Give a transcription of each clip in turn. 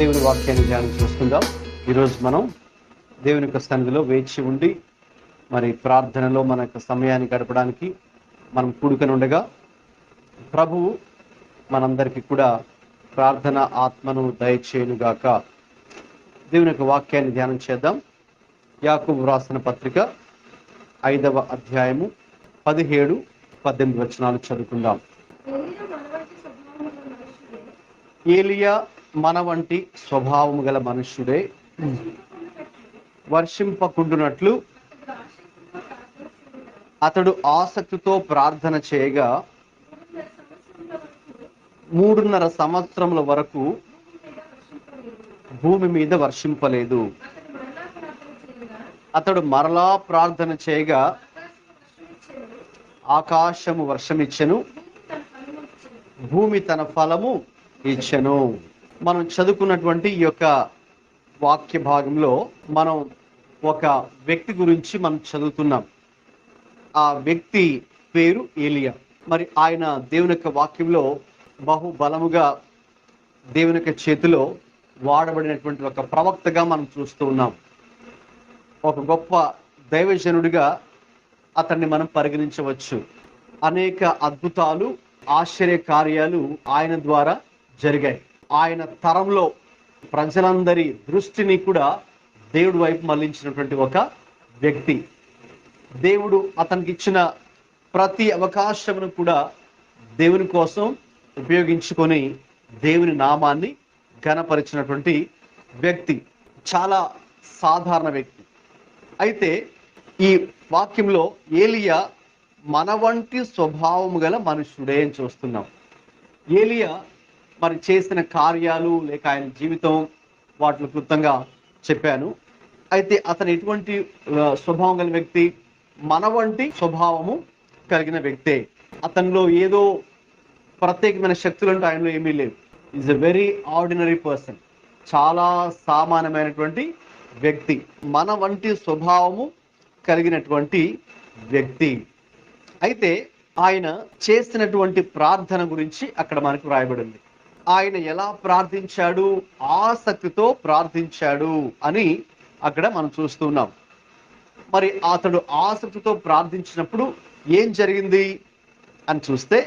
దేవుని వాక్యాన్ని ధ్యానం చేసుకుందాం. ఈరోజు మనం దేవుని యొక్క సన్నిధిలో వేచి ఉండి మరి ప్రార్థనలో మన యొక్క సమయాన్ని గడపడానికి మనం కూడుకొని ఉండగా ప్రభువు మనందరికీ కూడా ప్రార్థన ఆత్మను దయచేయునుగాక. దేవుని యొక్క వాక్యాన్ని ధ్యానం చేద్దాం. యాకోబు రాసిన పత్రిక 5వ అధ్యాయము 17-18 వచనాలు చదువుకుందాం. ఏలియా మన వంటి స్వభావము గల మనుష్యుడే, వర్షింపకుండునట్లు అతడు ఆసక్తితో ప్రార్థన చేయగా 3.5 సంవత్సరముల వరకు భూమి మీద వర్షింపలేదు. అతడు మరలా ప్రార్థన చేయగా ఆకాశము వర్షమిచ్చెను, భూమి తన ఫలము ఇచ్చెను. మనం చదువుకున్నటువంటి ఈ యొక్క వాక్య భాగంలో మనం ఒక వ్యక్తి గురించి మనం చదువుతున్నాం. ఆ వ్యక్తి పేరు ఏలియా. మరి ఆయన దేవుని యొక్క వాక్యంలో బహుబలముగా దేవుని యొక్క చేతిలో వాడబడినటువంటి ఒక ప్రవక్తగా మనం చూస్తూ ఉన్నాం. ఒక గొప్ప దైవజనుడిగా అతన్ని మనం పరిగణించవచ్చు. అనేక అద్భుతాలు, ఆశ్చర్య కార్యాలు ఆయన ద్వారా జరిగాయి. ఆయన తరంలో ప్రజలందరి దృష్టిని కూడా దేవుడి వైపు మళ్లించినటువంటి ఒక వ్యక్తి. దేవుడు అతనికి ఇచ్చిన ప్రతి అవకాశమును కూడా దేవుని కోసం ఉపయోగించుకొని దేవుని నామాన్ని ఘనపరిచినటువంటి వ్యక్తి. చాలా సాధారణ వ్యక్తి. అయితే ఈ వాక్యంలో ఏలియా మన వంటి స్వభావము గల మనుష్యుడే అని చూస్తున్నాం. ఏలియా మరి చేసిన కార్యాలు లేక ఆయన జీవితం వాటిని క్లుప్తంగా చెప్పాను. అయితే అతను ఎటువంటి స్వభావం గల వ్యక్తి? మన వంటి స్వభావము కలిగిన వ్యక్తే. అతనిలో ఏదో ప్రత్యేకమైన శక్తులు అంటే ఆయనలో ఏమీ లేవు. Is a very ordinary person. చాలా సామాన్యమైనటువంటి వ్యక్తి, మన వంటి స్వభావము కలిగినటువంటి వ్యక్తి. అయితే ఆయన చేసినటువంటి ప్రార్థన గురించి అక్కడ మనకు రాయబడింది. ఆయన ఎలా ప్రార్థించాడు? ఆసక్తితో ప్రార్థించాడు అని అక్కడ మనం చూస్తున్నాం. మరి అతడు ఆసక్తితో ప్రార్థించినప్పుడు ఏం జరిగింది అని చూస్తే,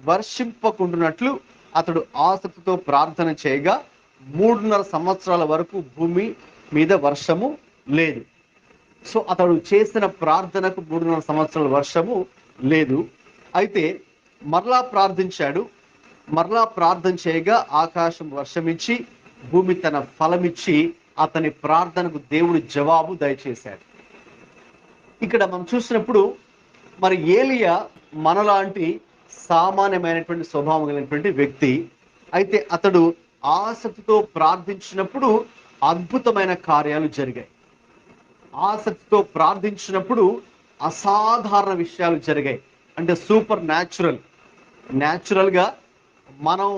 వర్షింపకుండునట్లు అతడు ఆసక్తితో ప్రార్థన చేయగా 3.5 సంవత్సరాల వరకు భూమి మీద వర్షము లేదు. సో అతడు చేసిన ప్రార్థనకు 3.5 సంవత్సరాల వర్షము లేదు. అయితే మరలా ప్రార్థించాడు. మరలా ప్రార్థన చేయగా ఆకాశం వర్షమిచ్చి భూమి తన ఫలమిచ్చి అతని ప్రార్థనకు దేవుడు జవాబు దయచేశాడు. ఇక్కడ మనం చూసినప్పుడు మరి ఏలియా మనలాంటి సామాన్యమైనటువంటి స్వభావం కలిగినటువంటి వ్యక్తి. అయితే అతడు ఆసక్తితో ప్రార్థించినప్పుడు అద్భుతమైన కార్యాలు జరిగాయి. ఆసక్తితో ప్రార్థించినప్పుడు అసాధారణ విషయాలు జరిగాయి. అంటే సూపర్ న్యాచురల్గా మనం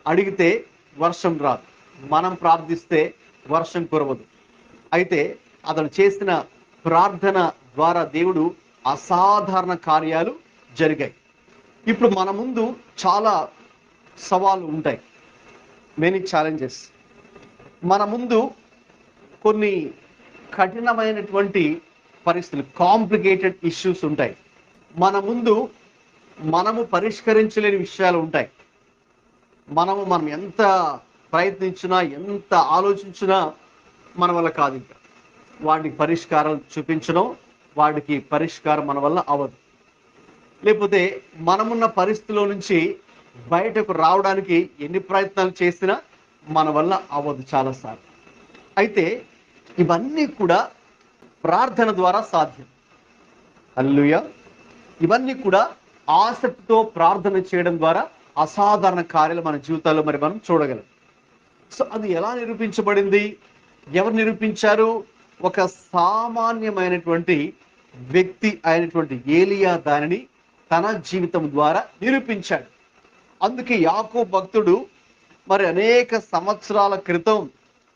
అడిగితే వర్షం రాదు, మనం ప్రార్థిస్తే వర్షం కురవదు. అయితే అతడు చేసిన ప్రార్థన ద్వారా దేవుడు అసాధారణ కార్యాలు జరిగాయి. ఇప్పుడు మన ముందు చాలా సవాళ్ళు ఉంటాయి, మెనీ ఛాలెంజెస్. మన ముందు కొన్ని కఠినమైనటువంటి పరిస్థితులు, కాంప్లికేటెడ్ ఇష్యూస్ ఉంటాయి. మన ముందు మనము పరిష్కరించలేని విషయాలు ఉంటాయి. మనం ఎంత ప్రయత్నించినా, ఎంత ఆలోచించినా మన వల్ల కాదు. ఇంకా వాటికి పరిష్కారాలు చూపించడం, వాటికి పరిష్కారం మన వల్ల అవ్వదు. లేకపోతే మనమున్న పరిస్థితిలో నుంచి బయటకు రావడానికి ఎన్ని ప్రయత్నాలు చేసినా మన వల్ల అవ్వదు చాలాసార్లు. అయితే ఇవన్నీ కూడా ప్రార్థన ద్వారా సాధ్యం. హల్లెలూయా. ఇవన్నీ కూడా ఆసక్తితో ప్రార్థన చేయడం ద్వారా అసాధారణ కార్యాలు మన జీవితాల్లో మరి మనం చూడగలం. సో అది ఎలా నిరూపించబడింది? ఎవరు నిరూపించారు? ఒక సామాన్యమైనటువంటి వ్యక్తి అయినటువంటి ఏలియా దానిని తన జీవితం ద్వారా నిరూపించాడు. అందుకే యాకోబు భక్తుడు మరి అనేక సంవత్సరాల క్రితం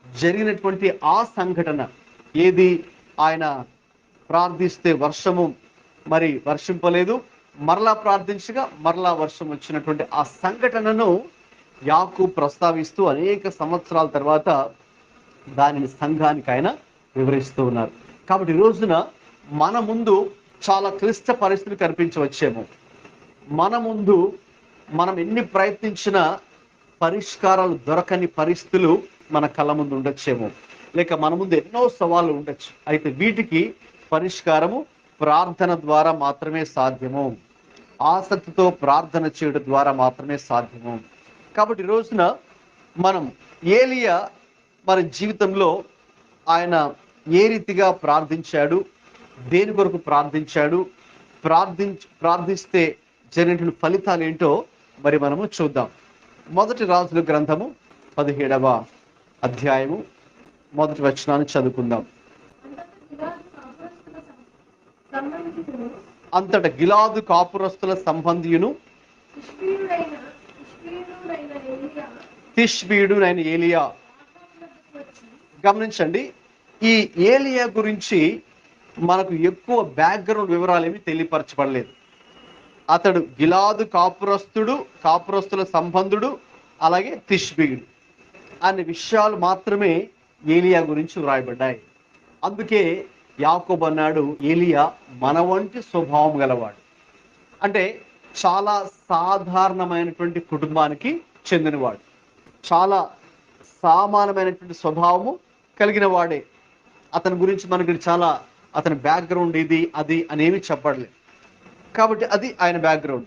జరిగినటువంటి ఆ సంఘటన ఏది? ఆయన ప్రార్థిస్తే వర్షము మరి వర్షింపలేదు, మరలా ప్రార్థించగా మరలా వర్షం వచ్చినటువంటి ఆ సంఘటనను యాకోబు ప్రస్తావిస్తూ అనేక సంవత్సరాల తర్వాత దానిని సంఘానికి ఆయన వివరిస్తూ ఉన్నారు. కాబట్టి ఈ రోజున మన ముందు చాలా క్లిష్ట పరిస్థితులు కనిపించవచ్చేమో, మన ముందు మనం ఎన్ని ప్రయత్నించినా పరిష్కారాలు దొరకని పరిస్థితులు మన కళ్ళ ముందు ఉండొచ్చేమో, లేక మన ముందు ఎన్నో సవాళ్ళు ఉండొచ్చు. అయితే వీటికి పరిష్కారము ప్రార్థన ద్వారా మాత్రమే సాధ్యము, ఆసక్తితో ప్రార్థన చేయడం ద్వారా మాత్రమే సాధ్యము. కాబట్టి ఈ రోజున మనం ఏలియా మన జీవితంలో ఆయన ఏ రీతిగా ప్రార్థించాడు, దేని కొరకు ప్రార్థించాడు, ప్రార్థిస్తే జరిగిన ఫలితాలు ఏంటో మరి మనము చూద్దాం. మొదటి రాజుల గ్రంథము 17వ అధ్యాయము మొదటి వచనాన్ని చదువుకుందాం. అంతట గిలాదు కాపురస్తుల సంబంధియును తిష్బీయుడైన ఏలియా. గమనించండి, ఈ ఏలియా గురించి మనకు ఎక్కువ బ్యాక్గ్రౌండ్ వివరాలు ఏమి తెలియపరచబడలేదు. అతడు గిలాదు కాపురస్తుల సంబంధుడు, అలాగే తిష్బీయుడు అనే విషయాలు మాత్రమే ఏలియా గురించి వ్రాయబడ్డాయి. అందుకే యాకోబు అన్నాడు, ఏలియా మన వంటి స్వభావం గలవాడు. అంటే చాలా సాధారణమైనటువంటి కుటుంబానికి చెందినవాడు, చాలా సామాన్యమైనటువంటి స్వభావము కలిగిన వాడే. అతని గురించి మనకి చాలా అతని బ్యాక్గ్రౌండ్ ఇది అది అనేవి చెప్పడలేదు. కాబట్టి అది ఆయన బ్యాక్గ్రౌండ్.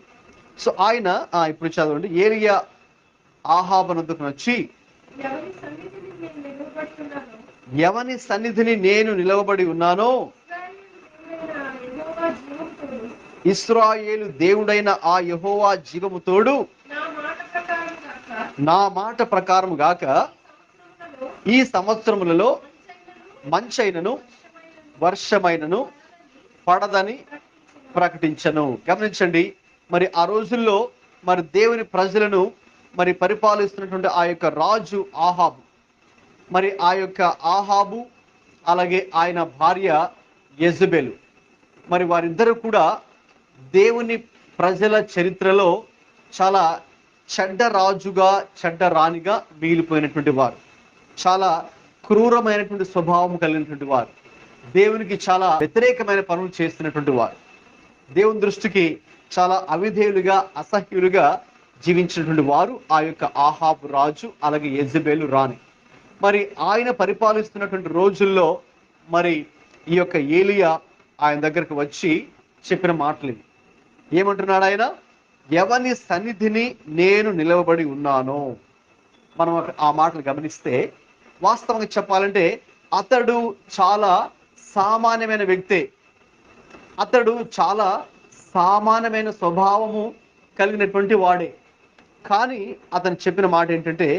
సో ఆయన ఇప్పుడు చదవండి. ఏలియా ఆహాబునొద్దకు వచ్చి, ఎవని సన్నిధిని నేను నిలవబడి ఉన్నానో, ఇశ్రాయేలు దేవుడైన ఆ యెహోవా జీవము తోడు, నా మాట ప్రకారం గాక ఈ సంవత్సరములలో మంచైనను వర్షమైనను పడదని ప్రకటించను. గమనించండి, మరి ఆ రోజుల్లో మరి దేవుని ప్రజలను మరి పరిపాలిస్తున్నటువంటి ఆ యొక్క రాజు ఆహాబు, మరి ఆ యొక్క ఆహాబు అలాగే ఆయన భార్య యెజబెలు, మరి వారిద్దరూ కూడా దేవుని ప్రజల చరిత్రలో చాలా చెడ్డ రాజుగా చెడ్డ రాణిగా మిగిలిపోయినటువంటి వారు, చాలా క్రూరమైనటువంటి స్వభావం కలిగినటువంటి వారు, దేవునికి చాలా వ్యతిరేకమైన పనులు చేస్తున్నటువంటి వారు, దేవుని దృష్టికి చాలా అవిధేయులుగా అసహ్యులుగా జీవించినటువంటి వారు ఆ యొక్క ఆహాబు రాజు అలాగే యెజబెలు రాణి. మరి ఆయన పరిపాలిస్తున్నటువంటి రోజుల్లో మరి ఈ యొక్క ఏలియా ఆయన దగ్గరకు వచ్చి చెప్పిన మాటలు ఇవి. ఏమంటున్నాడు ఆయన? ఎవని సన్నిధిని నేను నిలవబడి ఉన్నానో. మనం ఆ మాటలు గమనిస్తే వాస్తవంగా చెప్పాలంటే అతడు చాలా సామాన్యమైన వ్యక్తే, అతడు చాలా సామాన్యమైన స్వభావము కలిగినటువంటి వాడే. కానీ అతను చెప్పిన మాట ఏంటంటే,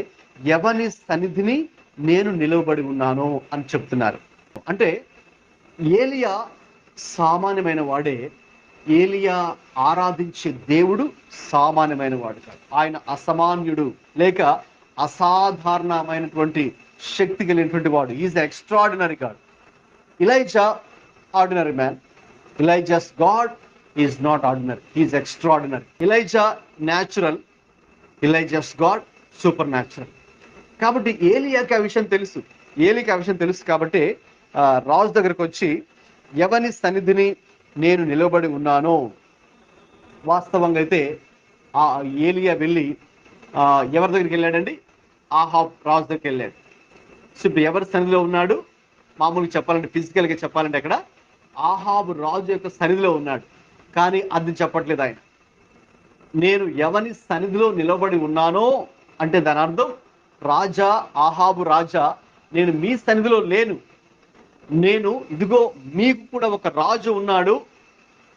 ఎవని సన్నిధిని నేను నిలవబడి ఉన్నాను అని చెప్తున్నారు. అంటే ఏలియా సామాన్యమైన వాడే, ఏలియా ఆరాధించే దేవుడు సామాన్యమైన వాడు కాదు. ఆయన అసామాన్యుడు లేక అసాధారణమైనటువంటి శక్తి కలిగినటువంటి వాడు. Is extraordinary God. Elijah ordinary man, Elijah's God is not ordinary, is extraordinary. Elijah natural, Elijah's God supernatural. కాబట్టి ఏలియాకి ఆ విషయం తెలుసు, ఏలికి ఆ విషయం తెలుసు. కాబట్టి రాజు దగ్గరకు వచ్చి ఎవని సన్నిధిని నేను నిలబడి ఉన్నానో. వాస్తవంగా అయితే ఆ ఏలియా వెళ్ళి ఎవరి దగ్గరికి వెళ్ళాడండి? ఆహాబ్ రాజు దగ్గరికి వెళ్ళాడు. సో ఇప్పుడు ఎవరి సన్నిధిలో ఉన్నాడు? మామూలుగా చెప్పాలంటే, ఫిజికల్గా చెప్పాలంటే అక్కడ ఆహాబు రాజు యొక్క సన్నిధిలో ఉన్నాడు. కానీ అది చెప్పట్లేదు ఆయన. నేను ఎవని సన్నిధిలో నిలబడి ఉన్నానో అంటే దాని అర్థం, రాజా, ఆహాబు రాజా, నేను మీ సన్నిధిలో లేను. నేను ఇదిగో మీకు కూడా ఒక రాజు ఉన్నాడు,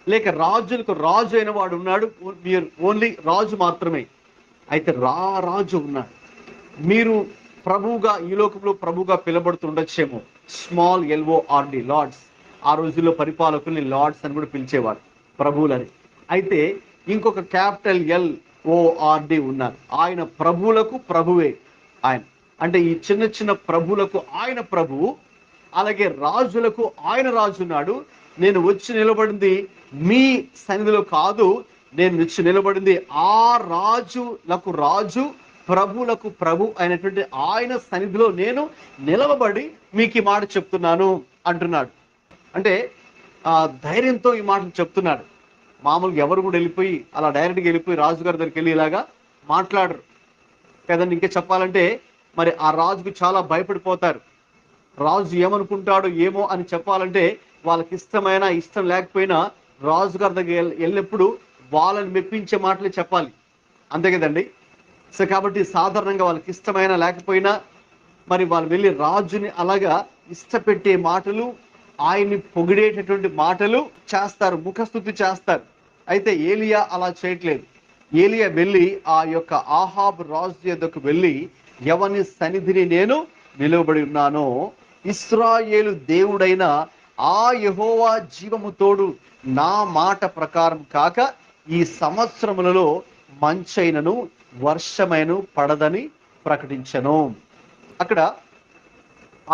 లేక రాజులకు రాజు అయిన వాడు ఉన్నాడు. మీరు ఓన్లీ రాజు మాత్రమే. అయితే రాజు ఉన్నాడు. మీరు ప్రభువుగా ఈ లోకంలో ప్రభువుగా పిలబడుతుండొచ్చేమో. Small LORD, Lord's. ఆ రోజుల్లో పరిపాలకుల్ని లార్డ్స్ అని కూడా పిలిచేవారు, ప్రభువులని. అయితే ఇంకొక క్యాపిటల్ LORD ఉన్నారు. ఆయన ప్రభువులకు ప్రభువే ఆయన. అంటే ఈ చిన్న చిన్న ప్రభువులకు ఆయన ప్రభువు, అలాగే రాజులకు ఆయన రాజు ఉన్నాడు. నేను వచ్చి నిలబడింది మీ సన్నిధిలో కాదు, నేను వచ్చి నిలబడింది ఆ రాజులకు రాజు, ప్రభువులకు ప్రభు అయినటువంటి ఆయన సన్నిధిలో నేను నిలవబడి మీకు ఈ మాట చెప్తున్నాను అంటున్నాడు. అంటే ధైర్యంతో ఈ మాటలు చెప్తున్నాడు. మామూలుగా ఎవరు కూడా వెళ్ళిపోయి అలా డైరెక్ట్గా వెళ్ళిపోయి రాజుగారి దగ్గరికి వెళ్ళి ఇలాగా మాట్లాడరు కదండి. ఇంకా చెప్పాలంటే మరి ఆ రాజుకు చాలా భయపడిపోతారు. రాజు ఏమనుకుంటాడు ఏమో అని చెప్పాలంటే వాళ్ళకి ఇష్టమైనా ఇష్టం లేకపోయినా రాజుగారి దగ్గర వెళ్ళినప్పుడు వాళ్ళని మెప్పించే మాటలే చెప్పాలి, అంతే కదండి. సో కాబట్టి సాధారణంగా వాళ్ళకి ఇష్టమైనా లేకపోయినా మరి వాళ్ళు వెళ్ళి రాజుని అలాగా ఇష్టపెట్టే మాటలు, ఆయన్ని పొగిడేటటువంటి మాటలు చేస్తారు, ముఖస్తుతి చేస్తారు. అయితే ఏలియా అలా చేయట్లేదు. ఏలియా వెళ్ళి ఆ యొక్క ఆహాబు రాజు యొద్దకు వెళ్ళి, ఎవని సన్నిధిని నేను నిలవబడి ఉన్నానో ఇశ్రాయేలు దేవుడైన ఆ యెహోవా జీవము తోడు నా మాట ప్రకారం కాక ఈ సంవత్సరములలో మంచైనను వర్షమైనను పడదని ప్రకటించను. అక్కడ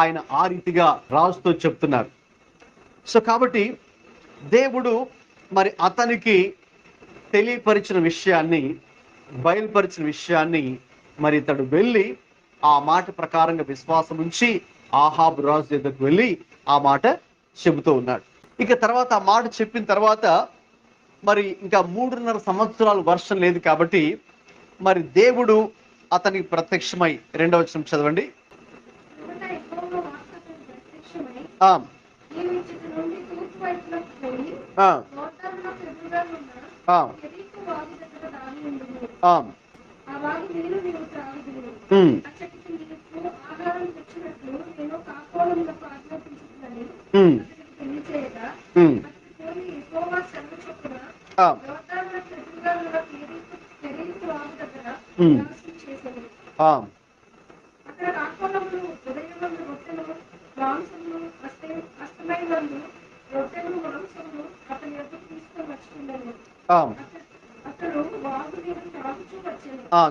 ఆయన ఆ రీతిగా రాజుతో చెప్తున్నారు. సో కాబట్టి దేవుడు మరి అతనికి తెలియపరిచిన విషయాన్ని, బయలుపరిచిన విషయాన్ని మరి ఇతడు వెళ్ళి ఆ మాట ప్రకారంగా విశ్వాసం ఉంచి ఆహాబు రాజు దగ్గరకు వెళ్ళి ఆ మాట చెబుతూ ఉన్నాడు. ఇక తర్వాత ఆ మాట చెప్పిన తర్వాత మరి ఇంకా 3.5 సంవత్సరాలు వర్షం లేదు కాబట్టి మరి దేవుడు అతనికి ప్రత్యక్షమై, 2వ వచనం చదవండి.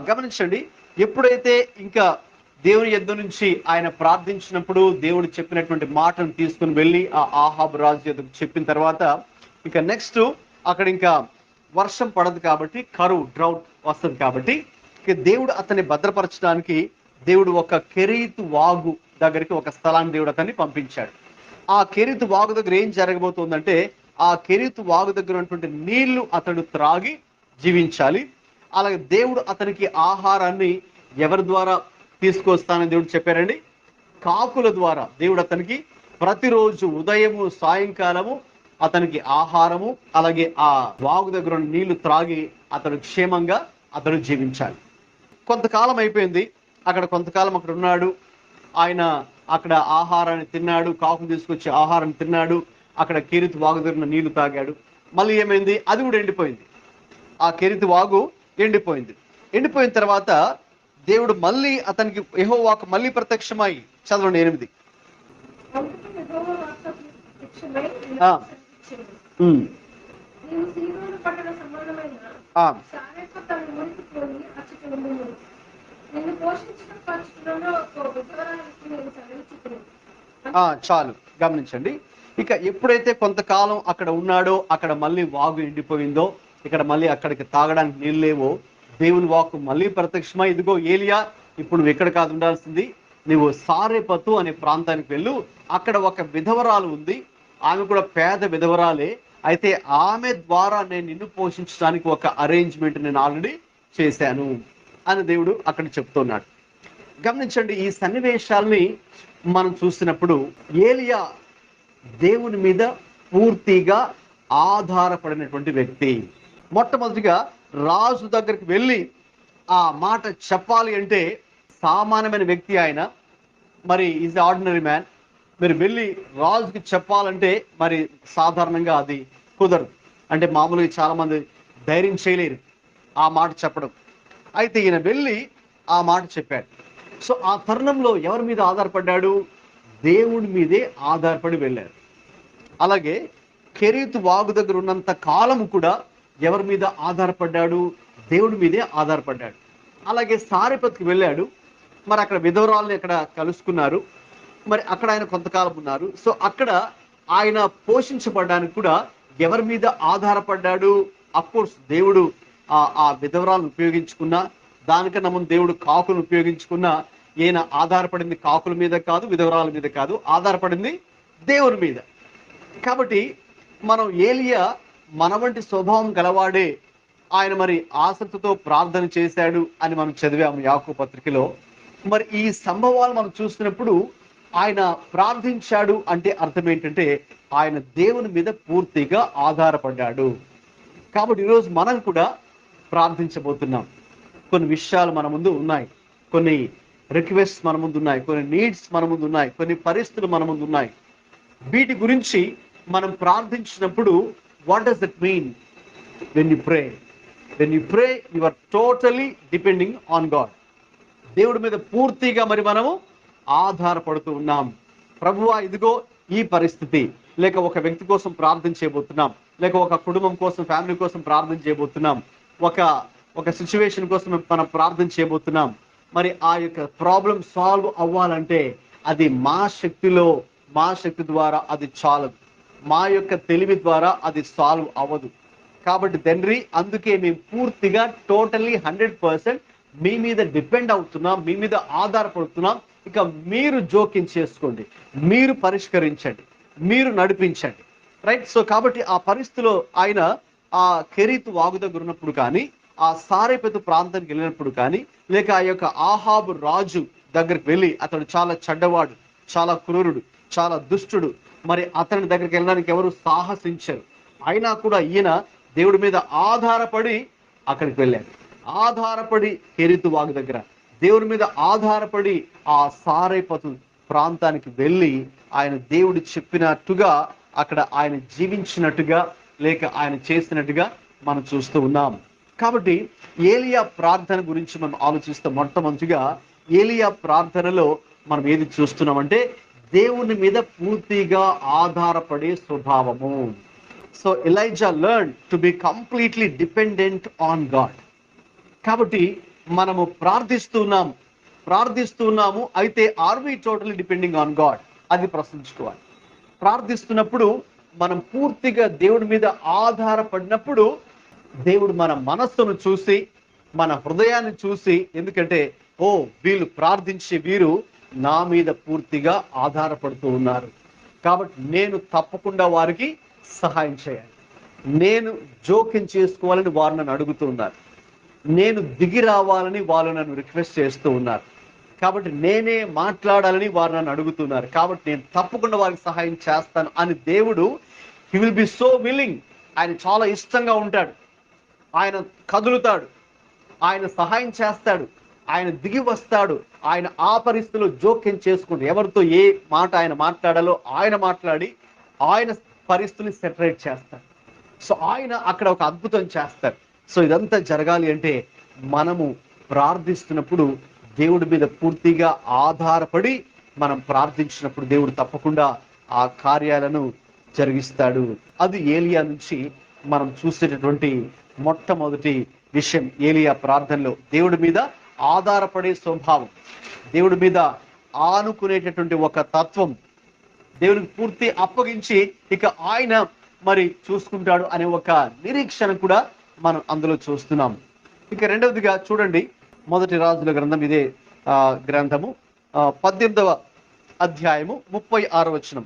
గమనించండి, ఎప్పుడైతే ఇంకా దేవుని యొద్ద నుంచి ఆయన ప్రార్థించినప్పుడు దేవుడు చెప్పినటువంటి మాటను తీసుకుని వెళ్ళి ఆ ఆహాబు రాజు యొద్దకు చెప్పిన తర్వాత ఇక నెక్స్ట్ అక్కడ ఇంకా వర్షం పడదు కాబట్టి కరువు, డ్రౌట్ వస్తుంది కాబట్టి ఇక దేవుడు అతన్ని భద్రపరచడానికి దేవుడు ఒక కెరీతు వాగు దగ్గరికి ఒక స్థలాన్ని దేవుడు అతన్ని పంపించాడు. ఆ కెరీతు వాగు దగ్గర ఏం జరగబోతుందంటే ఆ కెరీతు వాగు దగ్గర ఉన్నటువంటి నీళ్లు అతడు త్రాగి జీవించాలి. అలాగే దేవుడు అతనికి ఆహారాన్ని ఎవరి ద్వారా తీసుకొస్తానని దేవుడు చెప్పారండి? కాకుల ద్వారా. దేవుడు అతనికి ప్రతిరోజు ఉదయము సాయంకాలము అతనికి ఆహారము, అలాగే ఆ వాగు దగ్గర నీళ్లు త్రాగి అతడు క్షేమంగా అతడు జీవించాలి. కొంతకాలం అయిపోయింది, అక్కడ కొంతకాలం అక్కడ ఉన్నాడు. ఆయన అక్కడ ఆహారాన్ని తిన్నాడు, కాకులు తీసుకొచ్చి ఆహారాన్ని తిన్నాడు, అక్కడ కెరీతు వాగు దగ్గర నీళ్లు తాగాడు. మళ్ళీ ఏమైంది? అది కూడా ఎండిపోయింది. ఆ కెరీతు వాగు ఎండిపోయింది. ఎండిపోయిన తర్వాత దేవుడు మళ్ళీ అతనికి యెహోవాకు మళ్ళీ ప్రత్యక్షమై, చదవండి 8. చాలు, గమనించండి. ఇక ఎప్పుడైతే కొంతకాలం అక్కడ ఉన్నాడో అక్కడ మళ్ళీ వాగు ఎండిపోయిందో, ఇక్కడ మళ్ళీ అక్కడికి తాగడానికి నీళ్ళు లేవో, దేవుని వాక్కు మళ్ళీ ప్రత్యక్షమై, ఇదిగో ఏలియా, ఇప్పుడు నువ్వు ఎక్కడ కాదు ఉండాల్సింది, నువ్వు సారెపతు అనే ప్రాంతానికి వెళ్ళు, అక్కడ ఒక విధవరాలు ఉంది, ఆమె కూడా పేద విధవరాలే, అయితే ఆమె ద్వారా నేను నిన్ను పోషించడానికి ఒక అరేంజ్మెంట్ నేను ఆల్రెడీ చేశాను అని దేవుడు అక్కడ చెప్తున్నాడు. గమనించండి, ఈ సన్నివేశాల్ని మనం చూసినప్పుడు ఏలియా దేవుని మీద పూర్తిగా ఆధారపడినటువంటి వ్యక్తి. మొట్టమొదటిగా రాజు దగ్గరికి వెళ్ళి ఆ మాట చెప్పాలి అంటే సామాన్యమైన వ్యక్తి ఆయన, మరి ఈజ్ ఆర్డినరీ మ్యాన్. మీరు వెళ్ళి రాజుకి చెప్పాలంటే మరి సాధారణంగా అది కుదరదు. అంటే మామూలుగా చాలా మంది ధైర్యం చేయలేరు ఆ మాట చెప్పడం. అయితే ఈయన వెళ్ళి ఆ మాట చెప్పాడు. సో ఆ తరుణంలో ఎవరి మీద ఆధారపడ్డాడు? దేవుడి మీదే ఆధారపడి వెళ్ళారు. అలాగే కెరీతు వాగు దగ్గర ఉన్నంత కాలము కూడా ఎవరి మీద ఆధారపడ్డాడు? దేవుడి మీదే ఆధారపడ్డాడు. అలాగే సారెపత్కి వెళ్ళాడు, మరి అక్కడ విధవరాల్ని అక్కడ కలుసుకున్నారు, మరి అక్కడ ఆయన కొంతకాలం ఉన్నారు. సో అక్కడ ఆయన పోషించబడడానికి కూడా ఎవరి మీద ఆధారపడ్డాడు? అఫ్కోర్స్ దేవుడు ఆ విధవరాలను ఉపయోగించుకున్నా, దానికన్నా ముందు దేవుడు కాకులను ఉపయోగించుకున్న, ఈయన ఆధారపడింది కాకుల మీద కాదు, విధవరాల మీద కాదు, ఆధారపడింది దేవుని మీద. కాబట్టి మనం ఏలియా మన వంటి స్వభావం గలవాడే, ఆయన మరి ఆసక్తితో ప్రార్థన చేశాడు అని మనం చదివాము యాకోబు పత్రికలో. మరి ఈ సంభవాలు మనం చూస్తున్నప్పుడు ఆయన ప్రార్థించాడు అంటే అర్థం ఏంటంటే ఆయన దేవుని మీద పూర్తిగా ఆధారపడ్డాడు. కాబట్టి ఈరోజు మనం కూడా ప్రార్థించబోతున్నాం. కొన్ని విషయాలు మన ముందు ఉన్నాయి, కొన్ని రిక్వెస్ట్ మన ముందు ఉన్నాయి, కొన్ని నీడ్స్ మన ముందు ఉన్నాయి, కొన్ని పరిస్థితులు మన ముందు ఉన్నాయి. వీటి గురించి మనం ప్రార్థించినప్పుడు what does it mean? When you pray you are totally depending on God. దేవుడి మీద పూర్తిగా మరి మనము ఆధారపడుతూ ఉన్నాం. ప్రభువా ఇదిగో ఈ పరిస్థితి, లేక ఒక వ్యక్తి కోసం ప్రార్థన చేయబోతున్నాం, లేక ఒక కుటుంబం కోసం, ఫ్యామిలీ కోసం ప్రార్థన చేయబోతున్నాం, ఒక సిచ్యువేషన్ కోసం మనం ప్రార్థన చేయబోతున్నాం. మరి ఆ యొక్క ప్రాబ్లం సాల్వ్ అవ్వాలంటే అది మా శక్తి ద్వారా అది చాలదు, మా యొక్క తెలివి ద్వారా అది సాల్వ్ అవ్వదు. కాబట్టి తండ్రి, అందుకే మేము పూర్తిగా టోటల్లీ 100% మీ మీద డిపెండ్ అవుతున్నాం, మీ మీద ఆధారపడుతున్నాం. ఇక మీరు జోక్యం చేసుకోండి, మీరు పరిష్కరించండి, మీరు నడిపించండి. రైట్. సో కాబట్టి ఆ పరిస్థితిలో ఆయన ఆ కెరీతు వాగు దగ్గర ఉన్నప్పుడు కానీ, ఆ సారెపెతు ప్రాంతానికి వెళ్ళినప్పుడు కానీ, లేక ఆ యొక్క ఆహాబు రాజు దగ్గరికి వెళ్ళి, అతడు చాలా చెడ్డవాడు, చాలా క్రూరుడు, చాలా దుష్టుడు, మరి అతని దగ్గరికి వెళ్ళడానికి ఎవరు సాహసించారు. అయినా కూడా ఈయన దేవుడి మీద ఆధారపడి అక్కడికి వెళ్ళాడు. ఆధారపడి కెరీతు వాగు దగ్గర దేవుడి మీద ఆధారపడి ఆ సారెపతు ప్రాంతానికి వెళ్ళి ఆయన దేవుడు చెప్పినట్టుగా అక్కడ ఆయన జీవించినట్టుగా, లేక ఆయన చేసినట్టుగా మనం చూస్తూ ఉన్నాం. కాబట్టి ఏలియా ప్రార్థన గురించి మనం ఆలోచిస్తే మొట్టమొదటిగా ఏలియా ప్రార్థనలో మనం ఏది చూస్తున్నామంటే దేవుని మీద పూర్తిగా ఆధారపడే స్వభావము. So Elijah learn to be completely dependent on God. కాబట్టి మనము ప్రార్థిస్తున్నాము అయితే are we totally depending on God? అది ప్రశ్నించుకోవాలి. ప్రార్థిస్తున్నప్పుడు మనం పూర్తిగా దేవుడి మీద ఆధారపడినప్పుడు దేవుడు మన మనస్సును చూసి, మన హృదయాన్ని చూసి, ఎందుకంటే వీళ్ళు ప్రార్థించే వీరు నా మీద పూర్తిగా ఆధారపడుతూ ఉన్నారు, కాబట్టి నేను తప్పకుండా వారికి సహాయం చేయాలి, నేను జోక్యం చేసుకోవాలని వారు నన్ను అడుగుతూ ఉన్నారు, నేను దిగి రావాలని వాళ్ళు నన్ను రిక్వెస్ట్ చేస్తూ ఉన్నారు, కాబట్టి నేనే మాట్లాడాలని వారు నన్ను అడుగుతున్నారు, కాబట్టి నేను తప్పకుండా వారికి సహాయం చేస్తాను అని దేవుడు he will be so willing. ఆయన చాలా ఇష్టంగా ఉంటాడు, ఆయన కదులుతాడు, ఆయన సహాయం చేస్తాడు, ఆయన దిగి వస్తాడు, ఆయన ఆ పరిస్థితిలో జోక్యం చేసుకుంటూ ఎవరితో ఏ మాట ఆయన మాట్లాడాలో ఆయన మాట్లాడి ఆయన పరిస్థితిని సెటరేట్ చేస్తాడు. సో ఆయన అక్కడ ఒక అద్భుతం చేస్తాడు. సో ఇదంతా జరగాలి అంటే మనము ప్రార్థిస్తున్నప్పుడు దేవుడి మీద పూర్తిగా ఆధారపడి మనం ప్రార్థించినప్పుడు దేవుడు తప్పకుండా ఆ కార్యాలను జరిగిస్తాడు. అది ఏలియా నుంచి మనం చూసేటటువంటి మొట్టమొదటి విషయం. ఏలియా ప్రార్థనలో దేవుడి మీద ఆధారపడే స్వభావం, దేవుడి మీద ఆనుకునేటటువంటి ఒక తత్వం, దేవునికి పూర్తి అప్పగించి ఇక ఆయన మరి చూసుకుంటాడు అనే ఒక నిరీక్షణ కూడా మనం అందులో చూస్తున్నాం. ఇక రెండవదిగా చూడండి, మొదటి రాజుల గ్రంథం, ఇదే గ్రంథము 18వ అధ్యాయము 36వ వచనం.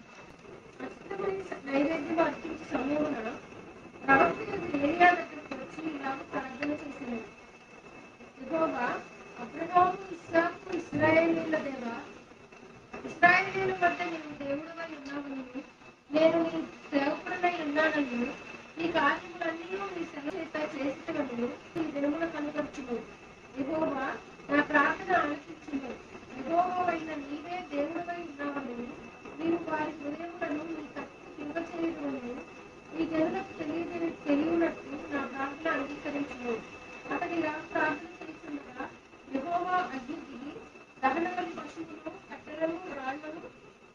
ఇశ్రాయేలీయుల వద్ద నీవు దేవుడవై ఉన్నావని నేను నీ సేవకుడనై ఉన్నానని ఈ కార్యములన్నీ నీ సెలవు చేత చేసినవని ఈ దినముల కనుగొచ్చును. యెహోవా నా ప్రార్థన ఆలకించును. యెహోవావైన నీవే దేవుడవై ఉన్నావని నీవు వారి హృదయములను నీ కత్తి కింగచేయుదువని ఈ జనులకు తెలియనట్టు నా ప్రార్థన అంగీకరించును. అతడు ఇలా ప్రార్థన చేస్తుండగా యెహోవా అగ్ని దిగి దహనబలి పశువులు, కట్టెలను, రాళ్లను,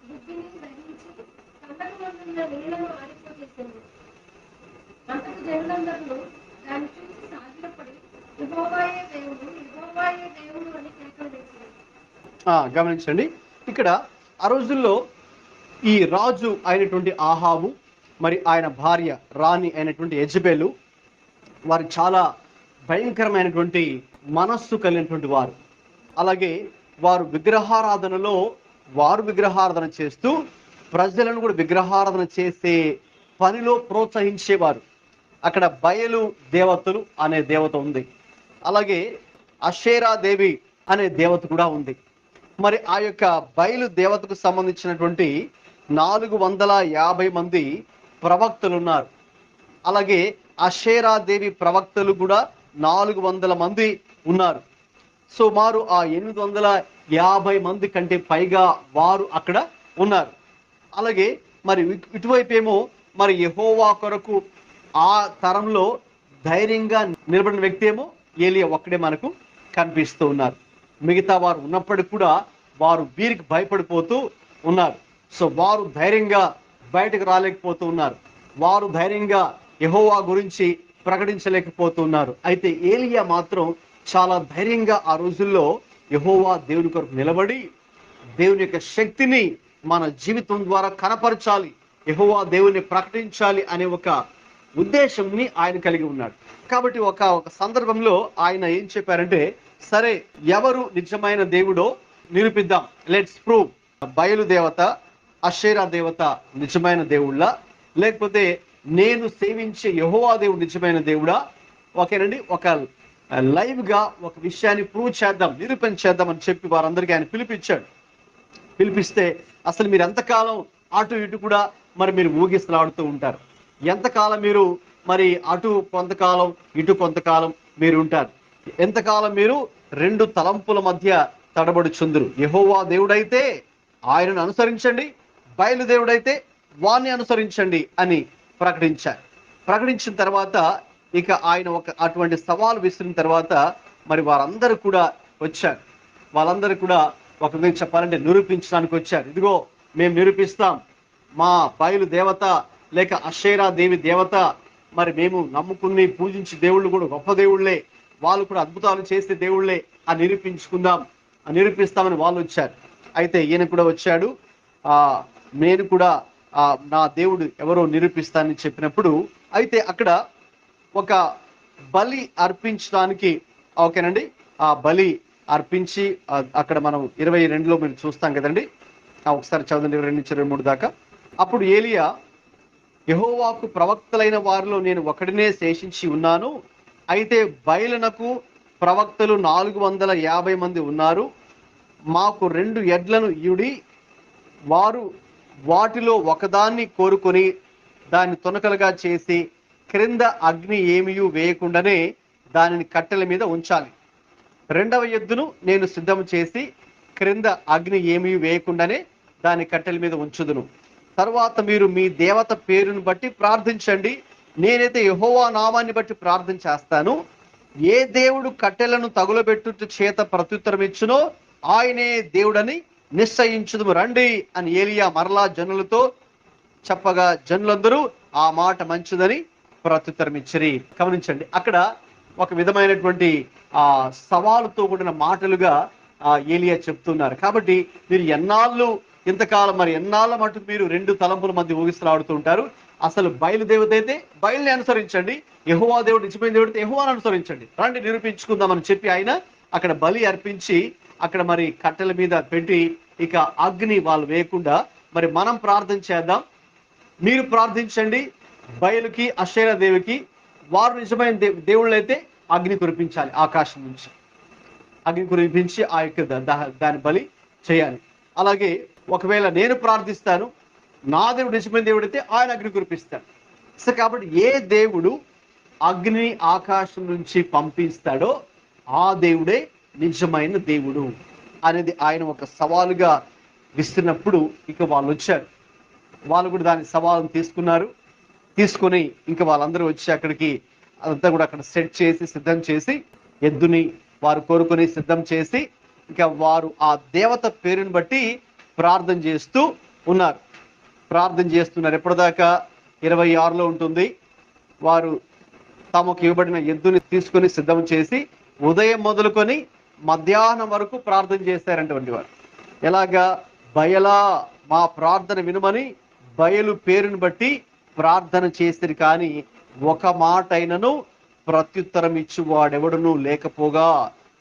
బుద్ధిని దహించి కందకమందున్న నీళ్లను ఆరిపోచేసింది. అంతకు జనులందరూ దాన్ని చూసి సాగిలపడి యెహోవాయే దేవుడు, యెహోవాయే దేవుడు అని కేకలు వేశారు. గమనించండి, ఇక్కడ ఆ రోజుల్లో ఈ రాజు అయినటువంటి ఆహాబు మరి ఆయన భార్య రాణి అయినటువంటి యెజబెలు వారు చాలా భయంకరమైనటువంటి మనస్సు కలిగినటువంటి వారు. అలాగే వారు విగ్రహారాధన చేస్తూ ప్రజలను కూడా విగ్రహారాధన చేసే పనిలో ప్రోత్సహించేవారు. అక్కడ బయలు దేవతలు అనే దేవత ఉంది, అలాగే అషేరా దేవి అనే దేవత కూడా ఉంది. మరి ఆ యొక్క బయలు దేవతకు సంబంధించినటువంటి 450 మంది ప్రవక్తలు ఉన్నారు. అలాగే అషేరా దేవి ప్రవక్తలు కూడా 400 మంది ఉన్నారు. సుమారు ఆ 850 మంది కంటే పైగా వారు అక్కడ ఉన్నారు. అలాగే మరి ఇటువైపు ఏమో మరి యెహోవా కొరకు ఆ తరంలో ధైర్యంగా నిలబడిన వ్యక్తి ఏమో ఏలియా ఒక్కడే మనకు కనిపిస్తూ ఉన్నారు. మిగతా వారు ఉన్నప్పటికీ కూడా వారు వీరికి భయపడిపోతూ ఉన్నారు. సో వారు ధైర్యంగా బయటకు రాలేకపోతూ ఉన్నారు. వారు ధైర్యంగా యెహోవా గురించి ప్రకటించలేకపోతూ ఉన్నారు. అయితే ఏలియా మాత్రం చాలా ధైర్యంగా ఆ రోజుల్లో యెహోవా దేవుని కొరకు నిలబడి దేవుని యొక్క శక్తిని మన జీవితం ద్వారా కనపరచాలి, యెహోవా దేవుని ప్రకటించాలి అనే ఒక ఉద్దేశంని ఆయన కలిగి ఉన్నాడు. కాబట్టి ఒక సందర్భంలో ఆయన ఏం చెప్పారంటే, సరే ఎవరు నిజమైన దేవుడో నిరూపిద్దాం, లెట్స్ ప్రూవ్. బయలు దేవత, అషేరా దేవత నిజమైన దేవుళ్ళ, లేకపోతే నేను సేవించే యెహోవా దేవుడు నిజమైన దేవుడా? ఓకేనండి, ఒక లైవ్ గా ఒక విషయాన్ని ప్రూవ్ చేద్దాం, నిరూపణ చేద్దాం అని చెప్పి వారందరికీ ఆయన పిలిపించాడు. పిలిపిస్తే అసలు మీరు ఎంతకాలం అటు ఇటు కూడా మరి మీరు ఊగిసలాడుతూ ఉంటారు? ఎంతకాలం మీరు మరి అటు కొంతకాలం ఇటు కొంతకాలం మీరు ఉంటారు? ఎంతకాలం మీరు రెండు తలంపుల మధ్య తడబడుచుందురు? యెహోవా దేవుడైతే ఆయనను అనుసరించండి, బయలుదేవుడైతే వాణ్ణి అనుసరించండి అని ప్రకటించారు. ప్రకటించిన తర్వాత ఇక ఆయన అటువంటి సవాలు విసిరిన తర్వాత మరి వారందరూ కూడా వచ్చారు. వాళ్ళందరూ కూడా ఒక విధంగా చెప్పాలంటే నిరూపించడానికి వచ్చారు. ఇదిగో మేము నిరూపిస్తాం, మా బయలు దేవత లేక అషేరా దేవి దేవత, మరి మేము నమ్ముకుని పూజించే దేవుళ్ళు కూడా గొప్ప దేవుళ్ళే, వాళ్ళు కూడా అద్భుతాలు చేసే దేవుళ్ళే అని నిరూపిస్తామని వాళ్ళు వచ్చారు. అయితే ఈయన కూడా వచ్చాడు, నేను కూడా నా దేవుడు ఎవరో నిరూపిస్తానని చెప్పినప్పుడు, అయితే అక్కడ ఒక బలి అర్పించడానికి, ఓకేనండి, ఆ బలి అర్పించి అక్కడ మనం 22లో మీరు చూస్తాం కదండి, ఒకసారి చదవండి 22 నుంచి 23 దాకా. అప్పుడు ఏలియా, యెహోవాకు ప్రవక్తలైన వారిలో నేను ఒకడినే శేషించి ఉన్నాను, అయితే బయలునకు ప్రవక్తలు 450 మంది ఉన్నారు, మాకు 2 ఎడ్లను ఇయుడి, వారు వాటిలో ఒకదాన్ని కోరుకొని దాన్ని తునకలుగా చేసి క్రింద అగ్ని ఏమీ వేయకుండానే దానిని కట్టెల మీద ఉంచాలి. 2వ ఎద్దును నేను సిద్ధం చేసి క్రింద అగ్ని ఏమీ వేయకుండానే దాని కట్టెల మీద ఉంచుదును. తర్వాత మీరు మీ దేవత పేరును బట్టి ప్రార్థించండి, నేనైతే యెహోవా నామాన్ని బట్టి ప్రార్థన చేస్తాను. ఏ దేవుడు కట్టెలను తగులబెట్టుట చేత ప్రత్యుత్తరం ఇచ్చునో ఆయనే దేవుడని నిశ్చయించుదుము రండి అని ఏలియా మరలా జనులతో చెప్పగా జనులందరూ ఆ మాట మంచిదని ప్రత్యుత్తరం ఇచ్చిరి. గమనించండి, అక్కడ ఒక విధమైనటువంటి సవాలుతో కూడిన మాటలుగా ఏలియా చెప్తున్నారు. కాబట్టి మీరు ఇంతకాలం మరి ఎన్నాళ్ళ మటుకు మీరు 2 తలంపుల మధ్య ఊగిసలాడుతూ ఉంటారు? అసలు బయలుదేవత అయితే బయలుని అనుసరించండి, యెహోవా దేవుడు నిజమైన దేవుడు అయితే యెహోవాను అనుసరించండి, రండి నిరూపించుకుందామని చెప్పి ఆయన అక్కడ బలి అర్పించి అక్కడ మరి కట్టెల మీద పెట్టి ఇక అగ్ని వాళ్ళు వేయకుండా మరి మనం ప్రార్థన చేద్దాం, మీరు ప్రార్థించండి బయలుకి అషేరా దేవికి, వారు నిజమైన దేవుళ్ళు అయితే అగ్ని కురిపించాలి, ఆకాశం నుంచి అగ్ని కురిపించి ఆ యొక్క దాని బలి చేయాలి. అలాగే ఒకవేళ నేను ప్రార్థిస్తాను, నా దేవుడు నిజమైన దేవుడు అయితే ఆయన అగ్ని కురిపిస్తాడు. సో కాబట్టి ఏ దేవుడు అగ్ని ఆకాశం నుంచి పంపిస్తాడో ఆ దేవుడే నిజమైన దేవుడు అనేది ఆయన ఒక సవాలుగా విస్తున్నప్పుడు ఇక వాళ్ళు వచ్చారు. వాళ్ళు కూడా దాని సవాలును తీసుకొని ఇంకా వాళ్ళందరూ వచ్చి అక్కడికి అదంతా కూడా అక్కడ సెట్ చేసి సిద్ధం చేసి ఎద్దుని వారు కోరుకొని సిద్ధం చేసి ఇక వారు ఆ దేవత పేరుని బట్టి ప్రార్థన చేస్తున్నారు. ఎప్పటిదాకా 26లో ఉంటుంది. వారు తమకు ఇవ్వబడిన ఎద్దుని తీసుకొని సిద్ధం చేసి ఉదయం మొదలుకొని మధ్యాహ్నం వరకు ప్రార్థన చేశారంటువంటి వారు. ఎలాగా? బయలా మా ప్రార్థన వినుమని బయలు పేరుని బట్టి ప్రార్థన చేసిరు, కానీ ఒక మాట అయినను ప్రత్యుత్తరం ఇచ్చువాడెవడును లేకపోగా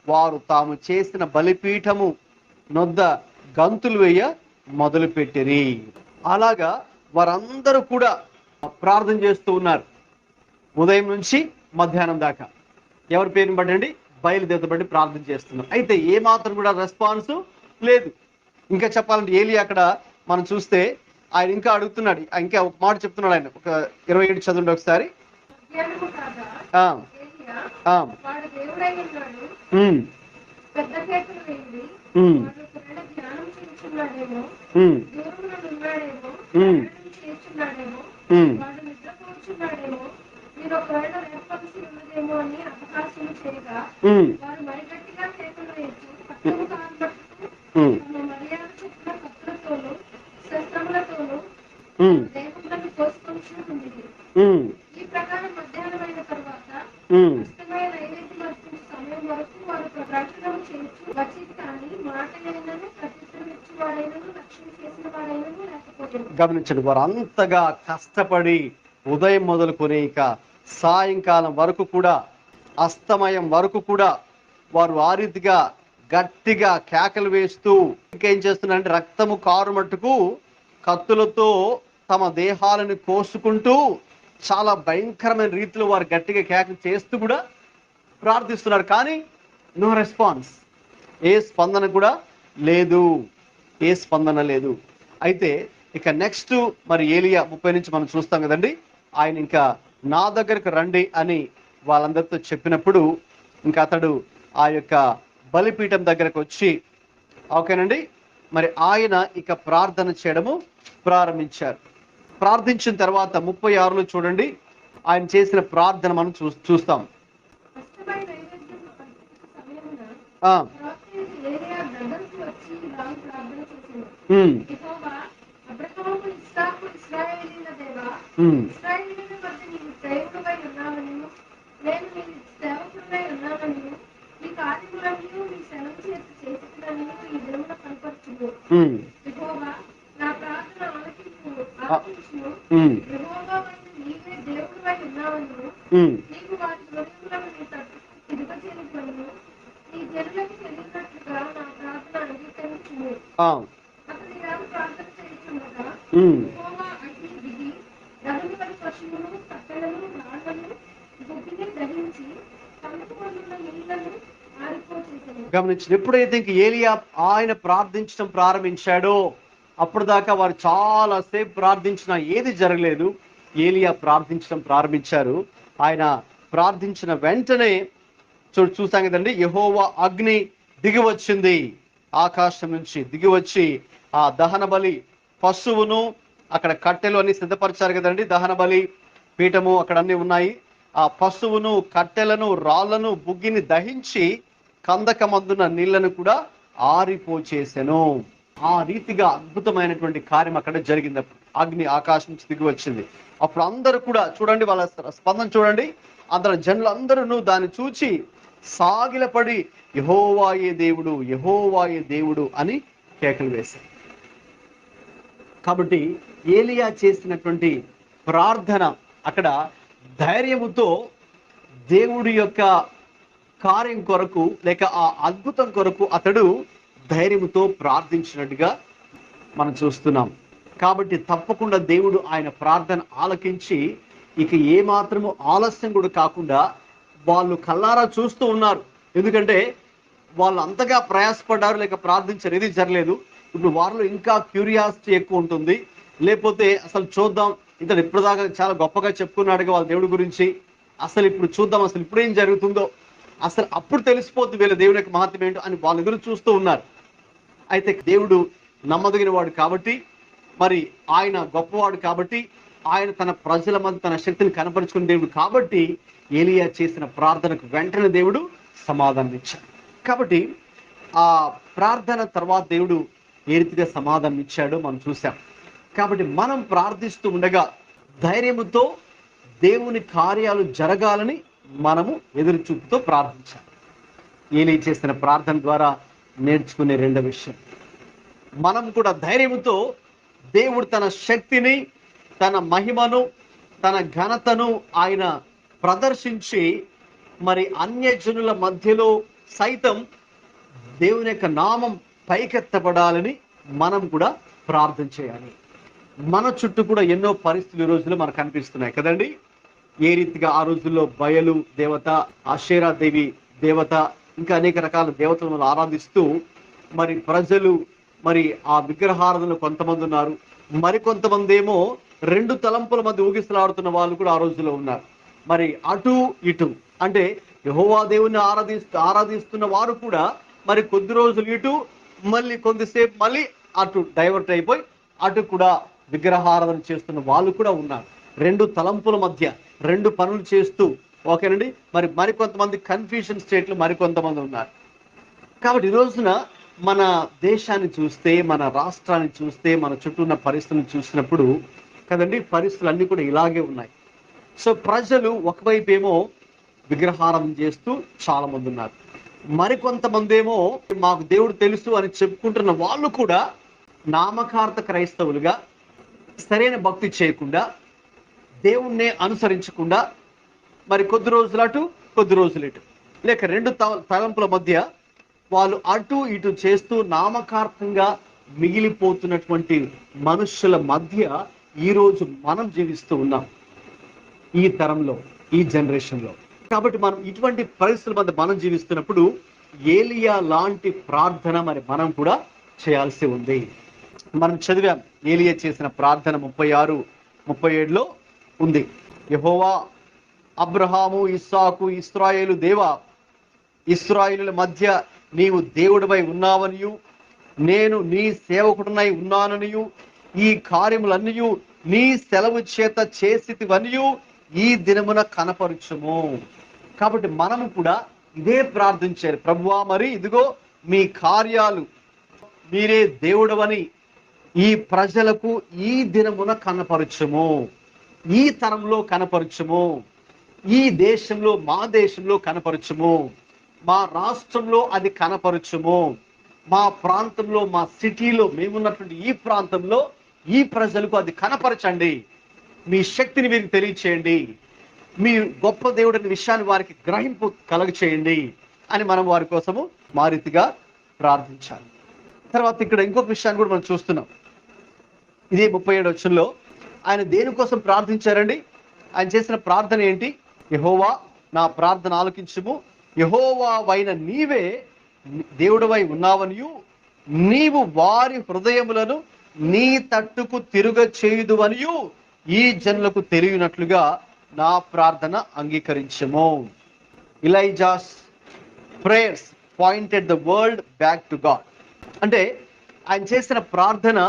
వారు తాము చేసిన బలిపీఠము నొద్ద గంతులు వేయ మొదలుపెట్టిరి. అలాగా వారందరూ కూడా ప్రార్థన చేస్తూ ఉన్నారు ఉదయం నుంచి మధ్యాహ్నం దాకా. ఎవరి పేరుని బట్టండి? బయలుదేరత బట్టి ప్రార్థన చేస్తున్నాం. అయితే ఏ మాత్రం కూడా రెస్పాన్స్ లేదు. ఇంకా చెప్పాలంటే ఏలి అక్కడ మనం చూస్తే ఆయన ఇంకా అడుగుతున్నాడు, ఇంకా ఒక మాట చెప్తున్నాడు ఆయన. ఒక 27 చదవండి ఒకసారి. మధ్యాహ్నము కాగా ఆ, ఏలీయా, ఆ, వాడు దేవుడై ఉన్నాడు, ఉమ్, పెద్ద కేకలు వేయండి, ఉమ్, వాడు ఒకవేళ ధ్యానం చేస్తున్నాడేమో, ఉమ్, దూరంలో ఉన్నాడేమో, ఉమ్, ప్రయాణం చేస్తున్నాడేమో, ఉమ్, వాడు నిద్రపోతున్నాడేమో, మీరు ఒకవేళ రేపవలసి ఉన్నదేమో అని అపహాస్యం చేయగా, ఉమ్, వారు మరి గట్టిగా కేకలు వేయచ్చు, పట్టము కానబట్టుకు ఉమ్, తమ మర్యాద చొప్పున కత్తులతోనూ శస్త్రములతోనూ ఉమ్, దేహములను కోసుకొని ఉంది. ఉమ్, ఈ ప్రకారం మధ్యాహ్నమైన తరువాత ఉమ్. కష్టమైన నైవేద్యం అర్పించే సమయం వరకు వారు ప్రకటన చేయొచ్చు వచ్చింది, కానీ మాట అయినను ప్రత్యుత్తరం ఇచ్చేవాడైనను రక్షణ చేసిన వాడైనను లేకపోలేదు. గమనించండి, వారు అంతగా కష్టపడి ఉదయం మొదలుకొని ఇక సాయంకాలం వరకు కూడా, అస్తమయం వరకు కూడా వారు ఆ రీతిగా గట్టిగా కేకలు వేస్తూ ఇంకేం చేస్తున్నారంటే రక్తము కారు మట్టుకు కత్తులతో తమ దేహాలను కోసుకుంటూ చాలా భయంకరమైన రీతిలో వారు గట్టిగా కేకలు చేస్తూ కూడా ప్రార్థిస్తున్నారు. కానీ నో రెస్పాన్స్, ఏ స్పందన కూడా లేదు, ఏ స్పందన లేదు. అయితే ఇక నెక్స్ట్ మరి ఏలియా 30 నుంచి మనం చూస్తాం కదండి. ఆయన ఇంకా నా దగ్గరకు రండి అని వాళ్ళందరితో చెప్పినప్పుడు ఇంకా అతడు ఆ యొక్క బలిపీఠం దగ్గరకు వచ్చి, ఓకేనండి, మరి ఆయన ఇక ప్రార్థన చేయడము ప్రారంభించారు. ప్రార్థించిన తర్వాత 36లో చూడండి ఆయన చేసిన ప్రార్థన మనం చూస్తాం. కష్టమైన నైవేద్యం అర్పించే సమయమున ఆ, రాత్రి ఏలీయా దగ్గరకు వచ్చి ఇలాగ ప్రార్థన చేసింది. ఉమ్, యెహోవా, అబ్రహాము, ఇస్సాకు, ఇశ్రాయేలీయుల దేవా, ఉమ్, ఇశ్రాయేలీయుల మధ్య నీవు దేవుడవై ఉన్నావనియు, నేను నీ సేవకుడనై ఉన్నాననియు, ఈ కార్యములన్నీ నీ సెలవు చేత చేసిననియు ఈ దినమున కనపరచుము. ఉమ్, యెహోవా, నా ప్రార్థన ఆలకించుము. ఉమ్, యెహోవా వైపు నీవే దేవుడవై ఉన్నావనియు, ఉమ్, నీవు వారి హృదయములను నీ తట్టు తిరగచేయుమనియు, నీ జనులకు తెలియనట్లుగా నా ప్రార్థన అంగీకరించుము. ఆ, అతడు ఇలాగ ప్రార్థన చేయుచుండగా ఉమ్. యెహోవా అగ్ని దిగి దహనబలి పశువును, కట్టెలను, రాళ్లను, బొగ్గిని దహించి కన్నుకున్న నీళ్లను ఆరిపోచేసెను. గమనించండి, ఎప్పుడైతే ఇంక ఏలియా ఆయన ప్రార్థించడం ప్రారంభించాడో అప్పుడు దాకా వారు చాలా సేపు ప్రార్థించినా ఏది జరగలేదు. ఏలియా ప్రార్థించడం ప్రారంభించారు. ఆయన ప్రార్థించిన వెంటనే చూసాం కదండి, యెహోవా అగ్ని దిగి వచ్చింది, ఆకాశం నుంచి దిగి వచ్చి ఆ దహన బలి పశువును, అక్కడ కట్టెలు అన్ని సిద్ధపరిచారు కదండి, దహన బలి పీఠము అక్కడ అన్ని ఉన్నాయి. ఆ పశువును, కట్టెలను, రాళ్లను, బుగ్గిని దహించి కందకమందున నీళ్లను కూడా ఆరిపోచేసెను. ఆ రీతిగా అద్భుతమైనటువంటి కార్యం అక్కడ జరిగింది. అగ్ని ఆకాశం నుంచి దిగి వచ్చింది. అప్పుడు అందరూ కూడా చూడండి, వాళ్ళ స్పందన చూడండి. అందరు జనులందరూ దాన్ని చూచి సాగిలపడి యెహోవాయే దేవుడు, యెహోవాయే దేవుడు అని కేకలు వేశారు. కాబట్టి ఏలియా చేసినటువంటి ప్రార్థన అక్కడ ధైర్యముతో దేవుడి యొక్క కార్యం కొరకు లేక ఆ అద్భుతం కొరకు అతడు ధైర్యముతో ప్రార్థించినట్టుగా మనం చూస్తున్నాం. కాబట్టి తప్పకుండా దేవుడు ఆయన ప్రార్థన ఆలకించి ఇక ఏ మాత్రము ఆలస్యం కూడా కాకుండా వాళ్ళు కల్లారా చూస్తూ ఉన్నారు. ఎందుకంటే వాళ్ళు అంతగా ప్రయాసపడ్డారు, లేక ప్రార్థించారు, ఏది జరగలేదు. ఇప్పుడు వారిలో ఇంకా క్యూరియాసిటీ ఎక్కువ ఉంటుంది. లేకపోతే అసలు చూద్దాం, ఇతడు ఇప్పటిదాకా చాలా గొప్పగా చెప్పుకున్నాడుగా వాళ్ళ దేవుడి గురించి, అసలు ఇప్పుడు చూద్దాం అసలు ఇప్పుడు ఏం జరుగుతుందో, అసలు అప్పుడు తెలిసిపోతుంది వీళ్ళ దేవుని యొక్క మహత్యం ఏంటో అని వాళ్ళు ఎదురు చూస్తూ ఉన్నారు. అయితే దేవుడు నమ్మదగిన వాడు కాబట్టి, మరి ఆయన గొప్పవాడు కాబట్టి, ఆయన తన ప్రజల మధ్య తన శక్తిని కనపరుచుకున్న దేవుడు కాబట్టి ఏలియా చేసిన ప్రార్థనకు వెంటనే దేవుడు సమాధానం ఇచ్చాడు. కాబట్టి ఆ ప్రార్థన తర్వాత దేవుడు ఏ రీతిగా సమాధానం ఇచ్చాడో మనం చూసాం. కాబట్టి మనం ప్రార్థిస్తూ ఉండగా ధైర్యముతో దేవుని కార్యాలు జరగాలని మనము ఎదురు చూపుతో ప్రార్థించాలి. ఏలీ చేసిన ప్రార్థన ద్వారా నేర్చుకునే రెండో విషయం, మనం కూడా ధైర్యముతో దేవుడు తన శక్తిని, తన మహిమను, తన ఘనతను ఆయన ప్రదర్శించి మరి అన్యజనుల మధ్యలో సైతం దేవుని యొక్క నామం పైకెత్తబడాలని మనం కూడా ప్రార్థన చేయాలి. మన చుట్టూ కూడా ఎన్నో పరిస్థితులు ఈ రోజుల్లో మనకు కనిపిస్తున్నాయి కదండి. ఏ రీతిగా ఆ రోజుల్లో బయలు దేవత, ఆషేరా దేవి దేవత, ఇంకా అనేక రకాల దేవతలను ఆరాధిస్తూ మరి ప్రజలు మరి ఆ విగ్రహారాధనలో కొంతమంది ఉన్నారు. మరికొంతమంది ఏమో రెండు తలంపుల మధ్య ఊగిసలాడుతున్న వాళ్ళు కూడా ఆ రోజుల్లో ఉన్నారు. మరి అటు ఇటు అంటే యెహోవా దేవుని ఆరాధిస్తున్న వారు కూడా మరి కొద్ది రోజులు ఇటు, మళ్ళీ కొద్దిసేపు మళ్ళీ అటు డైవర్ట్ అయిపోయి అటు కూడా విగ్రహారాధన చేస్తున్న వాళ్ళు కూడా ఉన్నారు. రెండు తలంపుల మధ్య రెండు పనులు చేస్తూ, ఓకేనండి. మరికొంతమంది కన్ఫ్యూషన్ స్టేట్లో మరికొంతమంది ఉన్నారు. కాబట్టి ఈ రోజున మన దేశాన్ని చూస్తే, మన రాష్ట్రాన్ని చూస్తే, మన చుట్టూ ఉన్న పరిస్థితులను చూసినప్పుడు కదండి, పరిస్థితులు అన్నీ కూడా ఇలాగే ఉన్నాయి. సో ప్రజలు ఒకవైపు ఏమో విగ్రహారాధన చేస్తూ చాలా మంది ఉన్నారు. మరికొంతమంది ఏమో మాకు దేవుడు తెలుసు అని చెప్పుకుంటున్న వాళ్ళు కూడా నామకార్థ క్రైస్తవులుగా సరైన భక్తి చేయకుండా, దేవుణ్ణే అనుసరించకుండా మరి కొద్ది రోజులు అటు కొద్ది రోజులు ఇటు, లేక రెండు తలంపుల మధ్య వాళ్ళు అటు ఇటు చేస్తూ నామకార్థంగా మిగిలిపోతున్నటువంటి మనుషుల మధ్య ఈరోజు మనం జీవిస్తూ ఉన్నాం, ఈ తరంలో, ఈ జనరేషన్లో. కాబట్టి మనం ఇటువంటి పరిస్థితుల మధ్య మనం జీవిస్తున్నప్పుడు ఏలియా లాంటి ప్రార్థన మరి మనం కూడా చేయాల్సి ఉంది. మనం చదివాం ఏలియా చేసిన ప్రార్థన 36-37లో ఉంది. యెహోవా, అబ్రహాము, ఇస్సాకు, ఇశ్రాయేలు దేవా, ఇశ్రాయేలుల మధ్య నీవు దేవుడివై ఉన్నావనియు, నేను నీ సేవకుడినై ఉన్నాననియు, ఈ కార్యములన్నయు నీ సెలవు చేత చేసితివనియు ఈ దినమున కనపరుచుము. కాబట్టి మనము కూడా ఇదే ప్రార్థించారు. ప్రభువా, మరి ఇదిగో మీ కార్యాలు, మీరే దేవుడవని ఈ ప్రజలకు ఈ దినమున కనపరచుము, ఈ తరంలో కనపరచుము, ఈ దేశంలో, మా దేశంలో కనపరచుము, మా రాష్ట్రంలో అది కనపరచుము, మా ప్రాంతంలో, మా సిటీలో, మేమున్నటువంటి ఈ ప్రాంతంలో ఈ ప్రజలకు అది కనపరచండి, మీ శక్తిని వీరికి తెలియచేయండి, మీ గొప్ప దేవుడిని విషయాన్ని వారికి గ్రహింపు కలగ చేయండి అని మనం వారి కోసము మా రీతిగా ప్రార్థించాలి. తర్వాత ఇక్కడ ఇంకొక విషయాన్ని కూడా మనం చూస్తున్నాం. ఇదే 37 వచనంలో ఆయన దేనికోసం ప్రార్థించారండి? ఆయన చేసిన ప్రార్థన ఏంటి? యెహోవా, నా ప్రార్థన ఆలకించుము, యెహోవావైన నీవే దేవుడవై ఉన్నావనియు, నీవు వారి హృదయములను నీ తట్టుకు తిరుగ చేయుదువనియు ఈ జనులకు తెలియనట్లుగా నా ప్రార్థన అంగీకరించము. Elijah's prayers pointed the world back to God. అంటే ఆయన చేసిన ప్రార్థన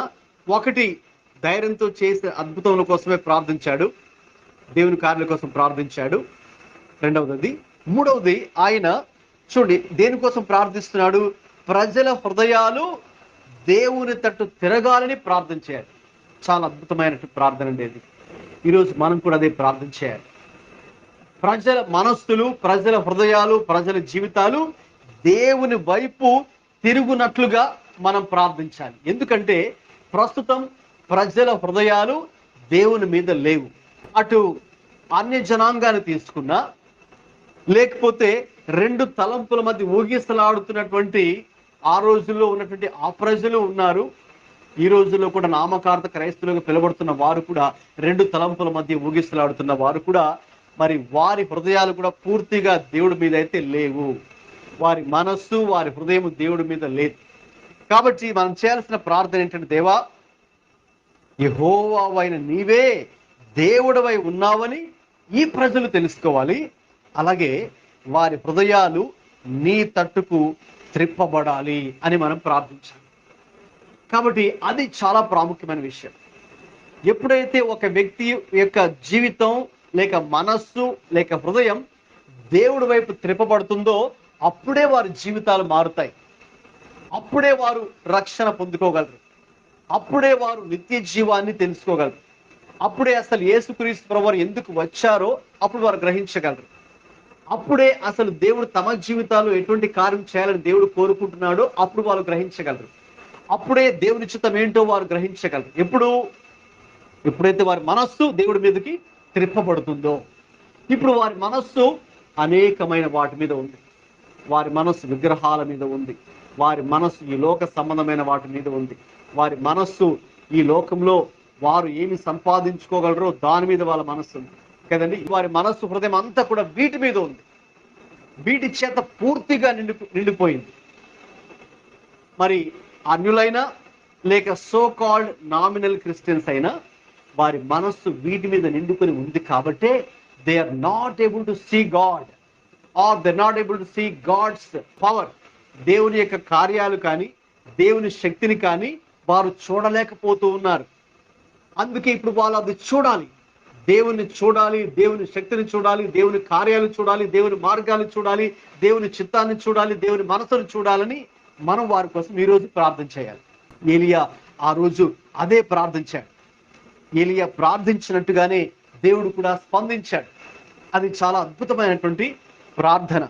ఒకటి, ధైర్యంతో చేసే అద్భుతముల కోసమే ప్రార్థించాడు, దేవుని కార్యాల కోసం ప్రార్థించాడు. రెండవది, మూడవది, ఆయన చూడండి దేనికోసం ప్రార్థిస్తున్నాడు? ప్రజల హృదయాలు దేవుని తట్టు తిరగాలని ప్రార్థన చేయాలి. చాలా అద్భుతమైన ప్రార్థన అండి అది. ఈరోజు మనం కూడా అదే ప్రార్థన చేయాలి. ప్రజల మనస్సులు, ప్రజల హృదయాలు, ప్రజల జీవితాలు దేవుని వైపు తిరుగునట్లుగా మనం ప్రార్థించాలి. ఎందుకంటే ప్రస్తుతం ప్రజల హృదయాలు దేవుని మీద లేవు. అటు అన్య జనాంగాన్ని తీసుకున్నా, లేకపోతే రెండు తలంపుల మధ్య ఊగిసలాడుతున్నటువంటి ఆ రోజుల్లో ఉన్నటువంటి ఆ ప్రజలు ఉన్నారు. ఈ రోజుల్లో కూడా నామకార్థ క్రైస్తవులుగా పిలువబడుతున్న వారు కూడా రెండు తలంపుల మధ్య ఊగిసలాడుతున్న వారు కూడా మరి వారి హృదయాలు కూడా పూర్తిగా దేవుడి మీద అయితే లేవు. వారి మనస్సు, వారి హృదయం దేవుడి మీద లేదు. కాబట్టి మనం చేయాల్సిన ప్రార్థన ఏంటంటే, దేవా, యెహోవావైన నీవే దేవుడవై ఉన్నావని ఈ ప్రజలు తెలుసుకోవాలి. అలాగే వారి హృదయాలు నీ తట్టుకు త్రిప్పబడాలి అని మనం ప్రార్థించాలి. కాబట్టి అది చాలా ప్రాముఖ్యమైన విషయం. ఎప్పుడైతే ఒక వ్యక్తి యొక్క జీవితం లేక మనస్సు లేక హృదయం దేవుడి వైపు త్రిప్పబడుతుందో అప్పుడే వారి జీవితాలు మారుతాయి, అప్పుడే వారు రక్షణ పొందుకోగలరు, అప్పుడే వారు నిత్య జీవాన్ని తెలుసుకోగలరు, అప్పుడే అసలు యేసుక్రీస్తు ప్రభువారు ఎందుకు వచ్చారో అప్పుడు వారు గ్రహించగలరు, అప్పుడే అసలు దేవుడు తమ జీవితాలు ఎటువంటి కార్యం చేయాలని దేవుడు కోరుకుంటున్నాడో అప్పుడు వారు గ్రహించగలరు, అప్పుడే దేవుని చిత్తం ఏంటో వారు గ్రహించగలరు. ఎప్పుడైతే వారి మనస్సు దేవుడి మీదకి త్రిప్పబడుతుందో. ఇప్పుడు వారి మనస్సు అనేకమైన వాటి మీద ఉంది. వారి మనస్సు విగ్రహాల మీద ఉంది. వారి మనస్సు ఈ లోక సంబంధమైన వాటి మీద ఉంది. వారి మనస్సు ఈ లోకంలో వారు ఏమి సంపాదించుకోగలరో దాని మీద వాళ్ళ మనస్సు ఉంది కదండి. వారి మనస్సు హృదయం అంతా కూడా వీటి మీద ఉంది. వీటి చేత పూర్తిగా నిండిపోయింది. మరి అన్యులైనా లేక సో కాల్డ్ నామినల్ క్రిస్టియన్స్ అయినా వారి మనస్సు వీటి మీద నిండుకొని ఉంది కాబట్టే they are not able to see God are they not able to see God's power. దేవుని యొక్క కార్యాలు కానీ దేవుని శక్తిని కానీ వారు చూడలేకపోతూ ఉన్నారు. అందుకే ఇప్పుడు వాళ్ళు అది చూడాలి, దేవుని చూడాలి, దేవుని శక్తిని చూడాలి, దేవుని కార్యాలు చూడాలి, దేవుని మార్గాలు చూడాలి, దేవుని చిత్తాన్ని చూడాలి, దేవుని మనసును చూడాలని మనం వారి కోసం ఈరోజు ప్రార్థన చేయాలి. ఏలియా ఆ రోజు అదే ప్రార్థించాడు. ఏలియా ప్రార్థించినట్టుగానే దేవుడు కూడా స్పందించాడు. అది చాలా అద్భుతమైనటువంటి ప్రార్థన,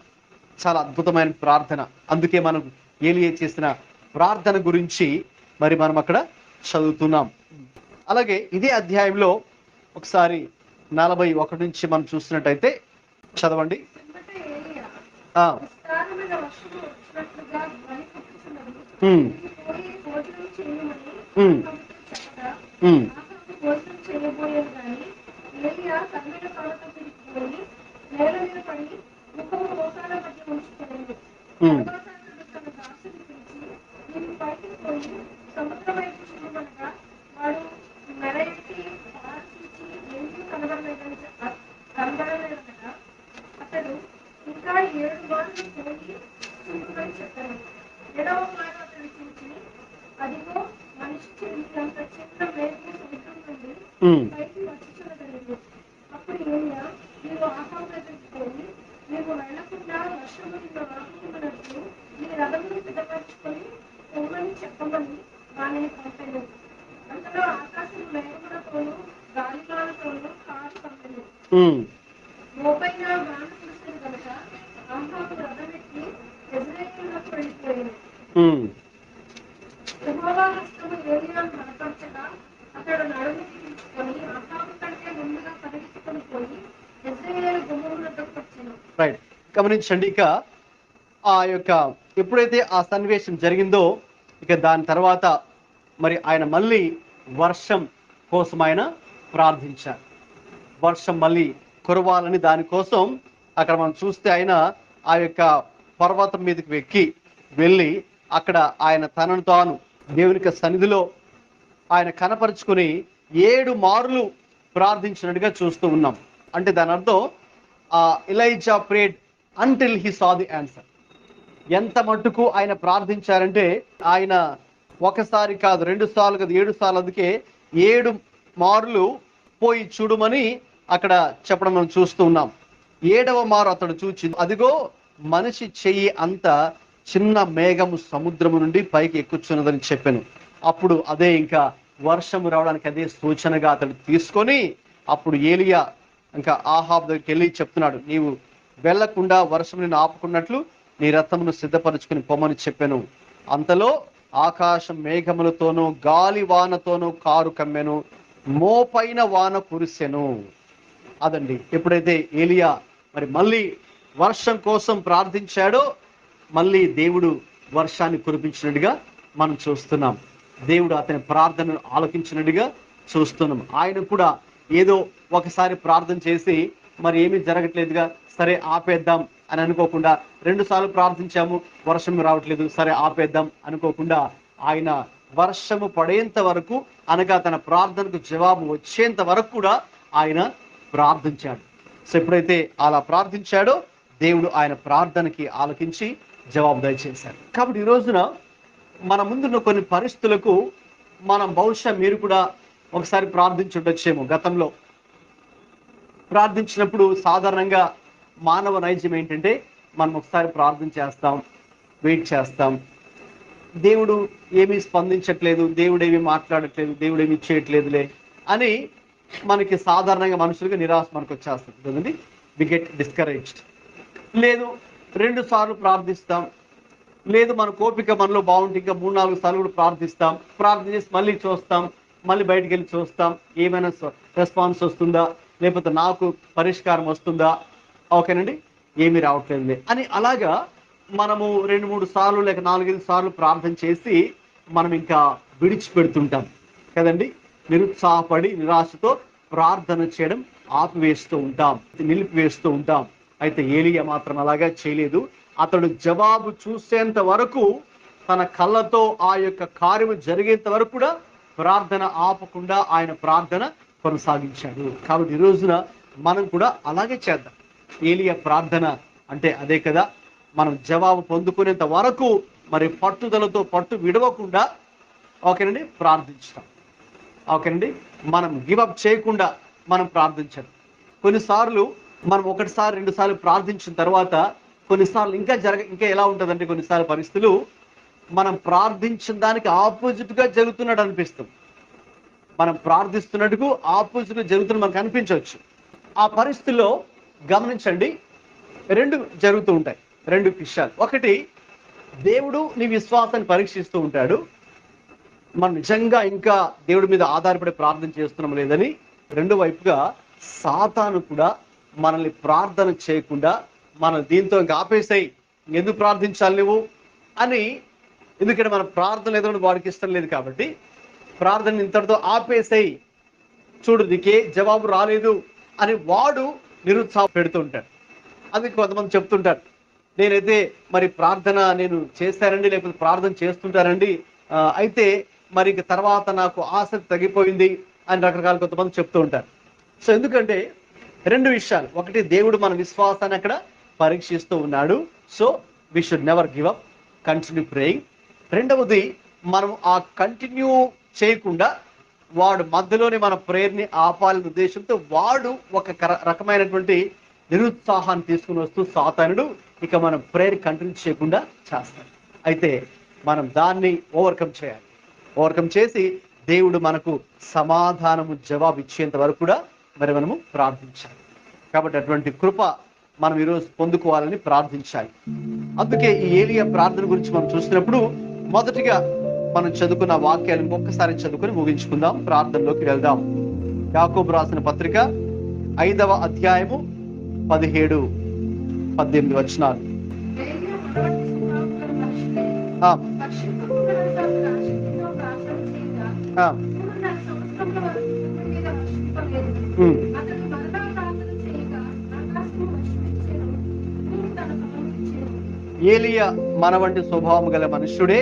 చాలా అద్భుతమైన ప్రార్థన. అందుకే మనం ఏలియా చేసిన ప్రార్థన గురించి మరి మనం అక్కడ చదువుతున్నాం. అలాగే ఇదే అధ్యాయంలో ఒకసారి 41 నుంచి మనం చూసినట్టయితే చదవండి. పిమ్మట ఏలీయా ఆ, విస్తారమైన వర్షము వచ్చినట్లుగా ధ్వని పుట్టుచున్నది. ఉమ్, పోయి భోజనం చేయమని ఉమ్, ఆహాబుతో చెప్పగా ఉమ్, ఆహాబు భోజనం చేయబోయేది కానీ ఏలీయా కర్మేల పర్వతం మీదకి పోయి నేల మీద పడి ముఖము మోకాళ్ళ మధ్య ఉంచుకునేది. ఉమ్, తరువాత అతడు తన దాసుని పిలిచి, నీవు పైకి పోయి సముద్రం వైపు చూడమనగా వాడు మెడ ఎత్తి ఆలోచించి ఎందుకు కనబడలేదనగా అతడు ఇంకా 7 మార్లు పోయి చూడమని చెప్పాడు. 7వ మారు అతడు చూసి, అదిగో మనిషి చెందినంత చిన్న మేఘము సముద్రం నుండి ఉమ్, పైకి వచ్చుచున్నదనెను. అప్పుడు ఏలియా, నీవు ఆహాబు దగ్గరికి పోయి, నీవు వెళ్లకుండా వర్షము నిన్ను ఆపుకున్నట్లు నీ రథమును సిద్ధపరచుకొని పొమ్మని చెప్పమని వానిని పంపెను. అంతలో ఆకాశం మేఘములతోనూ గాలివానతోనూ కారు పంపెను. ఉమ్, మోపైన వాన కురిసెను గనుక ఆహాబు రథమెక్కి యెజ్రెయేలునకు వెళ్ళిపోయాను. ఉమ్. యెహోవా హస్తము ఏలియాను బలపరచగా అతడు నడుము బిగించుకొని ఆహాబు కంటే ముందుగా పరిగెత్తుకొని పోయి యెజ్రెయేలు గుమ్మము వద్దకు వచ్చెను. రైట్, గమనించండి. ఇక ఆ యొక్క ఎప్పుడైతే ఆ సన్నివేశం జరిగిందో ఇక దాని తర్వాత మరి ఆయన మళ్ళీ వర్షం కోసం ఆయన ప్రార్థించారు. వర్షం మళ్ళీ కురవాలని దానికోసం అక్కడ మనం చూస్తే ఆయన ఆ యొక్క పర్వతం మీదకి వెళ్ళి అక్కడ ఆయన తనను తాను దేవునికి సన్నిధిలో ఆయన కనపరుచుకొని 7 మార్లు ప్రార్థించినట్టుగా చూస్తూ ఉన్నాం. అంటే దాని అర్థం Elijah prayed until he saw the answer. ఎంత మట్టుకు ఆయన ప్రార్థించారంటే ఆయన ఒకసారి కాదు, 2 సార్లు కాదు, 7 సార్లు. అందుకే 7 మార్లు పోయి చూడమని అక్కడ చెప్పడం మనం చూస్తూ ఉన్నాం. 7వ మారు అతడు చూచి, అదిగో మనిషి చెయ్యి అంత చిన్న మేఘము సముద్రము నుండి పైకి ఎక్కుచున్నదని చెప్పాను. అప్పుడు అదే ఇంకా వర్షము రావడానికి అదే సూచనగా అతడు తీసుకొని అప్పుడు ఏలియా ఇంకా ఆహాబ్ దగ్గరికి వెళ్ళి చెప్తున్నాడు, నీవు వెళ్లకుండా వర్షం నిన్ను ఆపుకున్నట్లు నీ రథమును సిద్ధపరచుకుని పొమ్మని చెప్పాను. అంతలో ఆకాశం మేఘములతోనూ గాలి వానతోనూ కారు కమ్మెను, మోపైన వాన కురిసెను. అదండి ఎప్పుడైతే ఏలియా మరి మళ్ళీ వర్షం కోసం ప్రార్థించాడో మళ్ళీ దేవుడు వర్షాన్ని కురిపించినట్టుగా మనం చూస్తున్నాం. దేవుడు అతని ప్రార్థనను ఆలకించినట్టుగా చూస్తున్నాం. ఆయన కూడా ఏదో ఒకసారి ప్రార్థన చేసి మరి ఏమీ జరగట్లేదుగా, సరే ఆపేద్దాం అని అనుకోకుండా, 2 సార్లు ప్రార్థించాము వర్షం రావట్లేదు, సరే ఆపేద్దాం అనుకోకుండా ఆయన వర్షము పడేంత వరకు అనగా తన ప్రార్థనకు జవాబు వచ్చేంత వరకు కూడా ఆయన ప్రార్థించాడు. సో ఎప్పుడైతే అలా ప్రార్థించాడో దేవుడు ఆయన ప్రార్థనకి ఆలకించి జవాబు దయచేశాడు. కాబట్టి ఈ రోజున మన ముందున్న కొన్ని పరిస్థితులకు మనం బహుశా మీరు కూడా ఒకసారి ప్రార్థించుండొచ్చేమో. గతంలో ప్రార్థించినప్పుడు సాధారణంగా మానవ నైజం ఏంటంటే మనం ఒకసారి ప్రార్థన చేస్తాం, వెయిట్ చేస్తాం, దేవుడు ఏమీ స్పందించట్లేదు, దేవుడు ఏమీ మాట్లాడట్లేదు, దేవుడు ఏమీ చేయట్లేదులే అని మనకి సాధారణంగా మనుషులుగా నిరాశ మనకు వచ్చేస్తుంది కదండి. We get discouraged. లేదు 2 సార్లు ప్రార్థిస్తాం, లేదు మన కోపిక మనలో బాగుంటే ఇంకా 3-4 సార్లు కూడా ప్రార్థిస్తాం, ప్రార్థన చేసి మళ్ళీ చూస్తాం, మళ్ళీ బయటికి వెళ్ళి చూస్తాం ఏమైనా రెస్పాన్స్ వస్తుందా, లేకపోతే నాకు పరిష్కారం వస్తుందా. ఓకేనండి. ఏమీ రావట్లేదులే అని అలాగా మనము 2-3 సార్లు లేక 4-5 సార్లు ప్రార్థన చేసి మనం ఇంకా విడిచిపెడుతుంటాం కదండి. నిరుత్సాహపడి నిరాశతో ప్రార్థన చేయడం నిలిపివేస్తూ ఉంటాం. అయితే ఏలియా మాత్రం అలాగా చేయలేదు. అతడు జవాబు చూసేంత వరకు, తన కళ్ళతో ఆ యొక్క కార్యము జరిగేంత వరకు కూడా ప్రార్థన ఆపకుండా ఆయన ప్రార్థన కొనసాగించాడు. కాబట్టి ఈ రోజున మనం కూడా అలాగే చేద్దాం. ఏలియా ప్రార్థన అంటే అదే కదా. మనం జవాబు పొందుకునేంత వరకు మరి పట్టుదలతో పట్టు విడవకుండా ఓకేనండి ప్రార్థించడం. ఓకేనండి, మనం గివప్ చేయకుండా మనం ప్రార్థించడం. కొన్నిసార్లు మనం 1-2 సార్లు ప్రార్థించిన తర్వాత కొన్నిసార్లు ఇంకా ఎలా ఉంటుందంటే కొన్నిసార్లు పరిస్థితులు మనం ప్రార్థించిన దానికి ఆపోజిట్గా జరుగుతున్నట్టు అనిపిస్తుంది. మనం ప్రార్థిస్తున్నట్టుకు ఆపోజిట్గా జరుగుతున్నట్టు మనకు అనిపించవచ్చు. ఆ పరిస్థితుల్లో గమనించండి, 2 జరుగుతూ ఉంటాయి. 2 విషయాలు. ఒకటి, దేవుడు నీ విశ్వాసాన్ని పరీక్షిస్తూ ఉంటాడు. మనం నిజంగా ఇంకా దేవుడి మీద ఆధారపడి ప్రార్థన చేస్తున్నాం లేదని. రెండో వైపుగా సాతాను కూడా మనల్ని ప్రార్థన చేయకుండా మనం దీంతో ఇంకా ఆపేసాయి, ఎందుకు ప్రార్థించాలి నువ్వు అని, ఎందుకంటే మన ప్రార్థన ఏదో వాడికి ఇష్టం లేదు కాబట్టి ప్రార్థన ఇంతటితో ఆపేసాయి, చూడు నీకే జవాబు రాలేదు అని వాడు నిరుత్సాహం పెడుతుంటాడు. అది కొంతమంది చెప్తుంటారు, నేనైతే మరి ప్రార్థన నేను చేస్తానండి, లేకపోతే ప్రార్థన చేస్తుంటానండి, అయితే మరి తర్వాత నాకు ఆసక్తి తగ్గిపోయింది అని రకరకాల కొంతమంది చెప్తూ ఉంటారు. సో ఎందుకంటే 2 విషయాలు. ఒకటి, దేవుడు మన విశ్వాసాన్ని అక్కడ పరీక్షిస్తూ ఉన్నాడు. So we should never give up, continue praying. రెండవది, మనం ఆ కంటిన్యూ చేయకుండా వాడు మధ్యలోనే మన ప్రేయర్ని ఆపాలనే ఉద్దేశంతో వాడు ఒక రకమైనటువంటి నిరుత్సాహాన్ని తీసుకుని వస్తూ సాతానుడు ఇక మనం ప్రేయర్ కంటిన్యూ చేయకుండా చేస్తాడు. అయితే మనం దాన్ని ఓవర్కమ్ చేసి దేవుడు మనకు సమాధానము జవాబు ఇచ్చేంత వరకు కూడా మరి మనము ప్రార్థించాలి. కాబట్టి అటువంటి కృప మనం ఈరోజు పొందుకోవాలని ప్రార్థించాలి. అందుకే ఈ ఏలియా ప్రార్థన గురించి మనం చూసినప్పుడు మొదటిగా మనం చదువుకున్న వాక్యాలు ఇంకొకసారి చదువుకొని ముగించుకుందాం, ప్రార్థనలోకి వెళ్దాం. యాకోబు రాసిన పత్రిక 5వ అధ్యాయము 17-18 వచనాలు. ఏలియా మన వంటి స్వభావం గల మనుష్యుడే.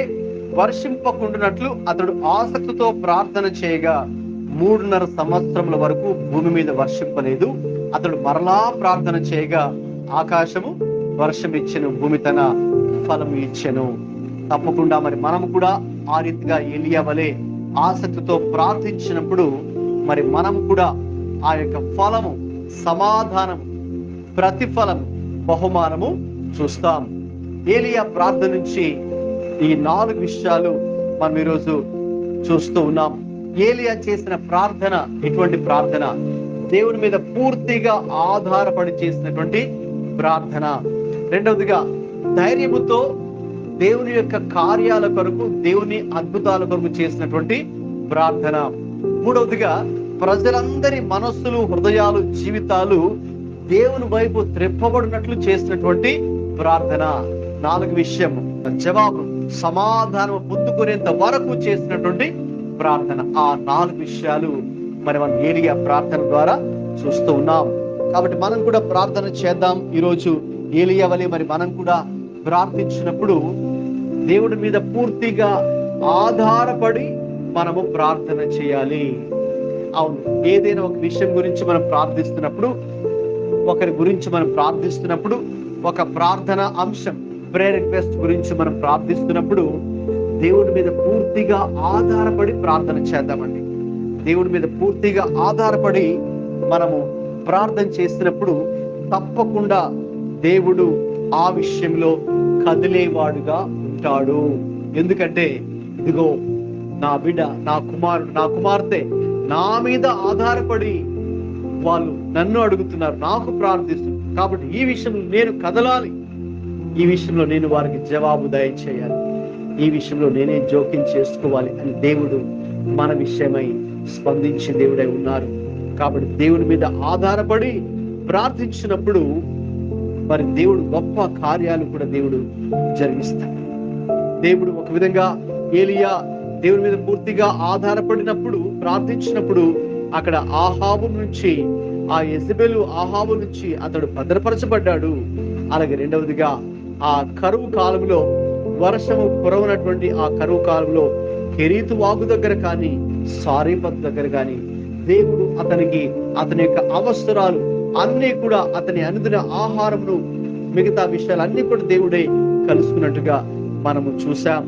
వర్షింపకుండునట్లు అతడు ఆసక్తితో ప్రార్థన చేయగా 3.5 సంవత్సరముల వరకు భూమి మీద వర్షింపలేదు. అతడు మరలా ప్రార్థన చేయగా ఆకాశము వర్షం ఇచ్చెను, భూమి తన ఫలము ఇచ్చెను. తప్పకుండా మరి మనము కూడా ఆ రీతిగా ఏలియా వలె ఆసక్తితో ప్రార్థించినప్పుడు మరి మనం కూడా ఆ యొక్క ఫలము, సమాధానము, ప్రతిఫలము, బహుమానము చూస్తాం. ఏలియా ప్రార్థన నుంచి ఈ 4 విషయాలు మనం ఈరోజు చూస్తూ ఉన్నాం. ఏలియా చేసిన ప్రార్థన ఎటువంటి ప్రార్థన? దేవుని మీద పూర్తిగా ఆధారపడి చేసినటువంటి ప్రార్థన. రెండవదిగా, ధైర్యముతో దేవుని యొక్క కార్యాల కొరకు, దేవుని అద్భుతాల కొరకు చేసినటువంటి ప్రార్థన. మూడవదిగా, ప్రజలందరి మనస్సులు, హృదయాలు, జీవితాలు దేవుని వైపు త్రెప్పబడినట్లు చేసినటువంటి ప్రార్థన. 4 విషయం, జవాబు, సమాధానం పొందుకునేంత వరకు చేసినటువంటి ప్రార్థన. ఆ 4 విషయాలు మరి మనం ఏలియా ప్రార్థన ద్వారా చూస్తూ ఉన్నాం. కాబట్టి మనం కూడా ప్రార్థన చేద్దాం. ఈరోజు ఏలియా వలె మరి మనం కూడా ప్రార్థించినప్పుడు దేవుడి మీద పూర్తిగా ఆధారపడి మనము ప్రార్థన చేయాలి. అవును, ఏదైనా ఒక విషయం గురించి మనం ప్రార్థిస్తున్నప్పుడు, ఒకరి గురించి మనం ప్రార్థిస్తున్నప్పుడు, ఒక ప్రార్థన అంశం, ప్రేయర్ రిక్వెస్ట్ గురించి మనం ప్రార్థిస్తున్నప్పుడు దేవుడి మీద పూర్తిగా ఆధారపడి ప్రార్థన చేద్దామండి. దేవుడి మీద పూర్తిగా ఆధారపడి మనము ప్రార్థన చేసినప్పుడు తప్పకుండా దేవుడు ఆ విషయంలో కదిలేవాడుగా ఉంటాడు. ఎందుకంటే ఇదిగో నా బిడ్డ, నా కుమారుడు, నా కుమార్తె నా మీద ఆధారపడి వాళ్ళు నన్ను అడుగుతున్నారు, నాకు ప్రార్థిస్తున్నారు. కాబట్టి ఈ విషయంలో నేను కదలాలి, ఈ విషయంలో నేను వారికి జవాబు దయచేయాలి, ఈ విషయంలో నేనే జోక్యం చేసుకోవాలి అని దేవుడు మన విషయమై స్పందించే దేవుడై ఉన్నారు. కాబట్టి దేవుడి మీద ఆధారపడి ప్రార్థించినప్పుడు మరి దేవుడు గొప్ప కార్యాలు కూడా దేవుడు జరిగిస్తాడు. దేవుడు ఒక విధంగా ఏలియా దేవుని మీద పూర్తిగా ఆధారపడినప్పుడు, ప్రార్థించినప్పుడు అక్కడ ఆహాబు నుంచి, ఆ యెజబెలు ఆహాబు నుంచి అతడు భద్రపరచబడ్డాడు. అలాగే రెండవదిగా ఆ కరువు కాలంలో, వర్షము కురవనటువంటి ఆ కరువు కాలంలో కెరీతు వాగు దగ్గర కానీ, సారీపత్ దగ్గర కానీ దేవుడు అతని యొక్క అవసరాలు అన్నీ కూడా, అతని అనుదిన ఆహారమును, మిగతా విషయాలన్నీ కూడా దేవుడే కలుసుకున్నట్టుగా మనము చూసాం.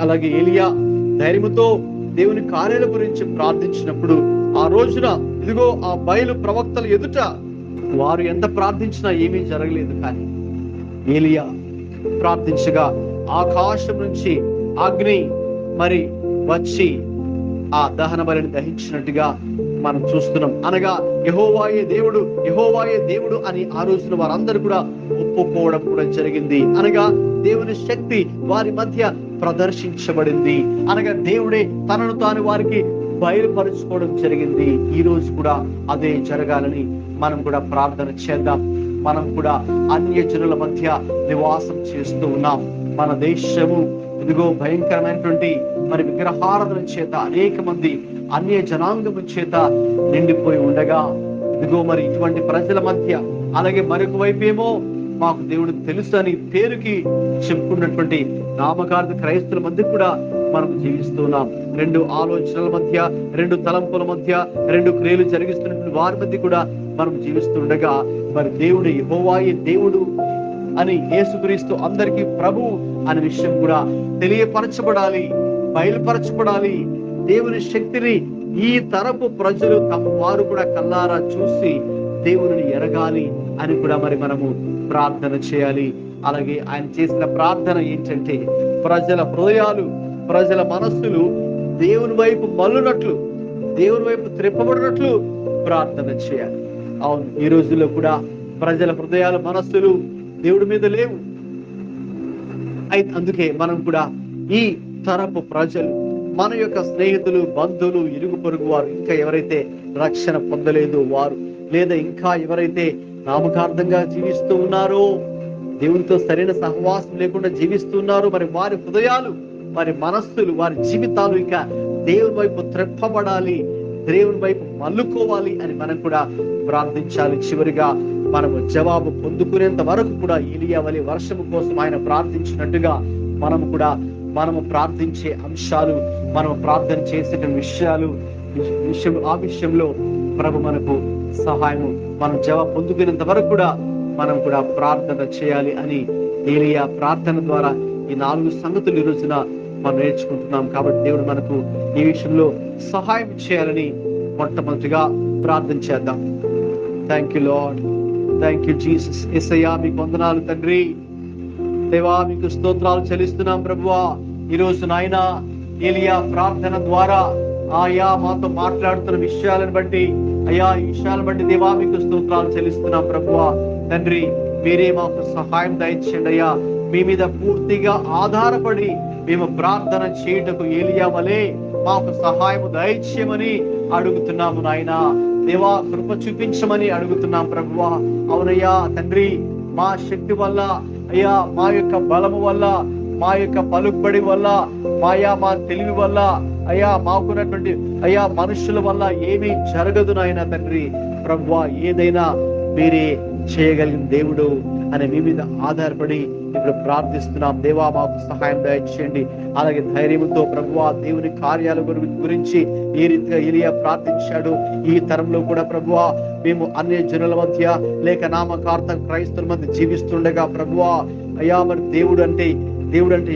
అలాగే ఏలియా ధైర్యముతో దేవుని కార్యాల గురించి ప్రార్థించినప్పుడు ఆ రోజున ఇదిగో ఆ బయలు ప్రవక్తల ఎదుట వారు ఎంత ప్రార్థించినా ఏమీ జరగలేదు. కానీ ఏలియా ప్రార్థించగా ఆకాశం నుంచి అగ్ని మరి వచ్చి ఆ దహన బలిని దహించినట్టుగా మనం చూస్తున్నాం. అనగా యెహోవాయే దేవుడు, యెహోవాయే దేవుడు అని ఆ రోజున వారందరూ కూడా ఒప్పుకోవడం కూడా జరిగింది. అనగా దేవుని శక్తి వారి మధ్య ప్రదర్శించబడింది. అనగా దేవుడే తనను తాను వారికి బయలుపరుచుకోవడం జరిగింది. ఈ రోజు కూడా అదే జరగాలని మనం కూడా ప్రార్థన చేద్దాం. మనం కూడా అన్య జనుల మధ్య నివాసం చేస్తూ ఉన్నాం. మన దేశము ఇదిగో భయంకరమైనటువంటి మరి విగ్రహారాధన చేత అనేక మంది అన్య జనాంగము చేత నిండిపోయి ఉండగా, ఇదిగో మరి ఇటువంటి ప్రజల మధ్య, అలాగే మరొక వైపేమో మాకు దేవుడు తెలుసు అని పేరుకి చెప్పుకున్నటువంటి నామకార్థ క్రైస్తవుల మధ్య కూడా మనం జీవిస్తున్నాం. రెండు ఆలోచనల మధ్య, రెండు తలంపుల మధ్య, రెండు క్రియలు జరిగిస్తున్నటువంటి వారి మధ్య కూడా మనం జీవిస్తుండగా, మరి దేవుడు యెహోవాయే దేవుడు అని, యేసుక్రీస్తు అందరికీ ప్రభు అనే విషయం కూడా తెలియపరచబడాలి, బయలుపరచబడాలి. దేవుని శక్తిని ఈ తరపు ప్రజలు తమ వారు కూడా కల్లారా చూసి దేవుని ఎరగాలి అని కూడా మరి మనము ప్రార్థన చేయాలి. అలాగే ఆయన చేసిన ప్రార్థన ఏంటంటే, ప్రజల హృదయాలు, ప్రజల మనస్సులు దేవుని వైపు మళ్ళునట్లు, దేవుని వైపు త్రిప్పబడినట్లు ప్రార్థన చేయాలి. అవును, ఈ రోజుల్లో కూడా ప్రజల హృదయాలు, మనస్సులు దేవుడి మీద లేవు. అయితే అందుకే మనం కూడా ఈ తరపు ప్రజలు, మన యొక్క స్నేహితులు, బంధువులు, ఇరుగు పొరుగు వారు, ఇంకా ఎవరైతే రక్షణ పొందలేదో వారు, లేదా ఇంకా ఎవరైతే నామకార్థంగా జీవిస్తూ ఉన్నారో, దేవునితో సరైన సహవాసం లేకుండా జీవిస్తున్నారో, మరి వారి హృదయాలు, వారి మనస్సులు, వారి జీవితాలు ఇంకా దేవుని వైపు త్రెప్పబడాలి, దేవుని వైపు మల్లుకోవాలి అని మనం కూడా ప్రార్థించాలి. చివరిగా మనము జవాబు పొందుకునేంత వరకు కూడా ఏలియా వలె వర్షము కోసం ఆయన ప్రార్థించినట్టుగా మనము ప్రార్థించే అంశాలు, మనం ప్రార్థన చేసే విషయంలో ప్రభు మనకు సహాయము, మనం జవాబు పొందుకునేంత వరకు కూడా మనం కూడా ప్రార్థన చేయాలి అని ఏలియా ప్రార్థన ద్వారా ఈ 4 సంగతులు ఈ రోజున మనం నేర్చుకుంటున్నాం. కాబట్టి దేవుడు మనకు ఈ విషయంలో సహాయం చేయాలని మొట్టమొదటిగా ప్రార్థన చేద్దాం. Thank you Lord, thank you Jesus. యేసయ్యా మీకు వందనాలు తండ్రి. దేవా మీకు స్తోత్రాలు చెల్లిస్తున్నాం ప్రభువా. ఈ రోజు నాయనా ఏలియా ప్రార్థన ద్వారా ఆయా మాతో మాట్లాడుతున్న విషయాలను బట్టి, అయ్యా ఈ విషయాలను బట్టి దేవా మీకు స్తోత్రాలు చెల్లిస్తున్నాం ప్రభువా. తండ్రి మీరే మాకు సహాయం దయచేయండి అయ్యా. మీ మీద పూర్తిగా ఆధారపడి మేము ప్రార్థన చేయుటకు ఏలియా వలె మాకు సహాయం దయచేయమని అడుగుతున్నాము నాయనా. దేవా కృప చూపించమని అడుగుతున్నాం ప్రభువా. అవునయ్యా తండ్రి, మా శక్తి వల్ల, అయ్యా మా యొక్క బలము వల్ల, మా యొక్క పలుకుబడి వల్ల, మా తెలివి వల్ల, అయ్యా మాకున్నటువంటి అయ్యా మనుషుల వల్ల ఏమీ జరగదు నాయనా తండ్రి. ప్రభువా ఏదైనా మీరే చేయగలిగిన దేవుడు అని మీ మీద ఆధారపడి ఇప్పుడు ప్రార్థిస్తున్నాం. దేవా మాకు సహాయం దయచేయండి. అలాగే ధైర్యంతో ప్రభువా దేవుని కార్యాల గురించి ఏ రీతిగా ఏలియా ప్రార్థించాడు, ఈ తరంలో కూడా ప్రభువా మేము అన్య జనుల మధ్య లేక నామకార్థ క్రైస్తవుల మధ్య జీవిస్తుండగా ప్రభువా అయ్యా మరి దేవుడు అంటే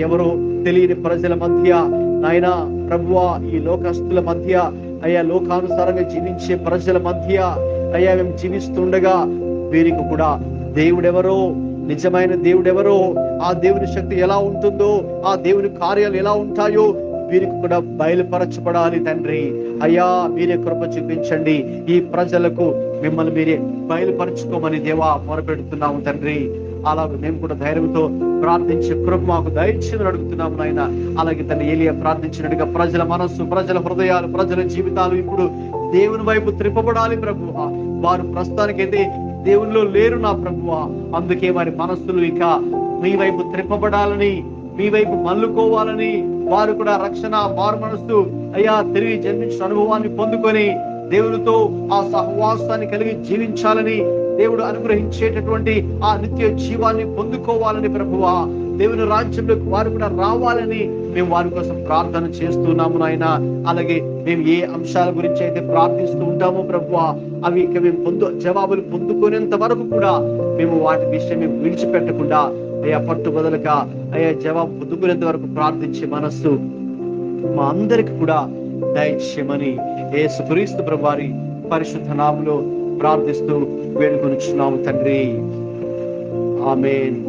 ఎవరో తెలియని ప్రజల మధ్య నాయనా ప్రభువా ఈ లోకస్తుల మధ్య, అయ్యా లోకానుసారంగా జీవించే ప్రజల మధ్య అయ్యా మేము జీవిస్తుండగా వీరికి కూడా దేవుడెవరో, నిజమైన దేవుడెవరో, ఆ దేవుని శక్తి ఎలా ఉంటుందో, ఆ దేవుని కార్యాలు ఎలా ఉంటాయో వీరికి కూడా బయలుపరచబడాలి తండ్రి. అయ్యా మీరే కృప చూపించండి. ఈ ప్రజలకు మిమ్మల్ని మీరే బయలుపరచుకోమని దేవా మొరపెడుతున్నాము తండ్రి. అలాగే మేము కూడా ధైర్యంతో ప్రార్థించే కృప మాకు దయచేయమని అడుగుతున్నాము నాయన. అలాగే తన ఏలియా ప్రార్థించినట్టుగా ప్రజల మనస్సు, ప్రజల హృదయాలు, ప్రజల జీవితాలు ఇప్పుడు దేవుని వైపు త్రిప్పబడాలి ప్రభువా. వారు ప్రస్తుతానికైతే దేవుల్లో లేరు నా ప్రభువా. అందుకే వారి మనస్సులు ఇక మీ వైపు త్రిప్పబడాలని, మీ వైపు మల్లుకోవాలని, వారు కూడా రక్షణ మారు మనస్సు అయ్యా తిరిగి జన్మించిన అనుభవాన్ని పొందుకొని దేవునితో ఆ సహవాసాన్ని కలిగి జీవించాలని, దేవుడు అనుగ్రహించేటటువంటి ఆ నిత్య జీవాన్ని పొందుకోవాలని ప్రభువా, దేవుని రాజ్యంలోకి వారు కూడా రావాలని మేము వారి కోసం ప్రార్థన చేస్తున్నాము నాయన. అలాగే మేము ఏ అంశాల గురించి అయితే ప్రార్థిస్తూ ఉంటామో ప్రభువా, అవి ఇక మేము జవాబులు పొందుకునేంత వరకు కూడా మేము వాటి విషయం మేము విడిచిపెట్టకుండా అయ్యా పట్టుబదలుగా అయ్యా జవాబు పొందుకునేంత వరకు ప్రార్థించే మనస్సు మా అందరికి కూడా దయచేయమని యేసుక్రీస్తు ప్రభువారి పరిశుద్ధ నామములో ప్రార్థిస్తూ వేడుకొనుచున్నాము తండ్రి. ఆమేన్.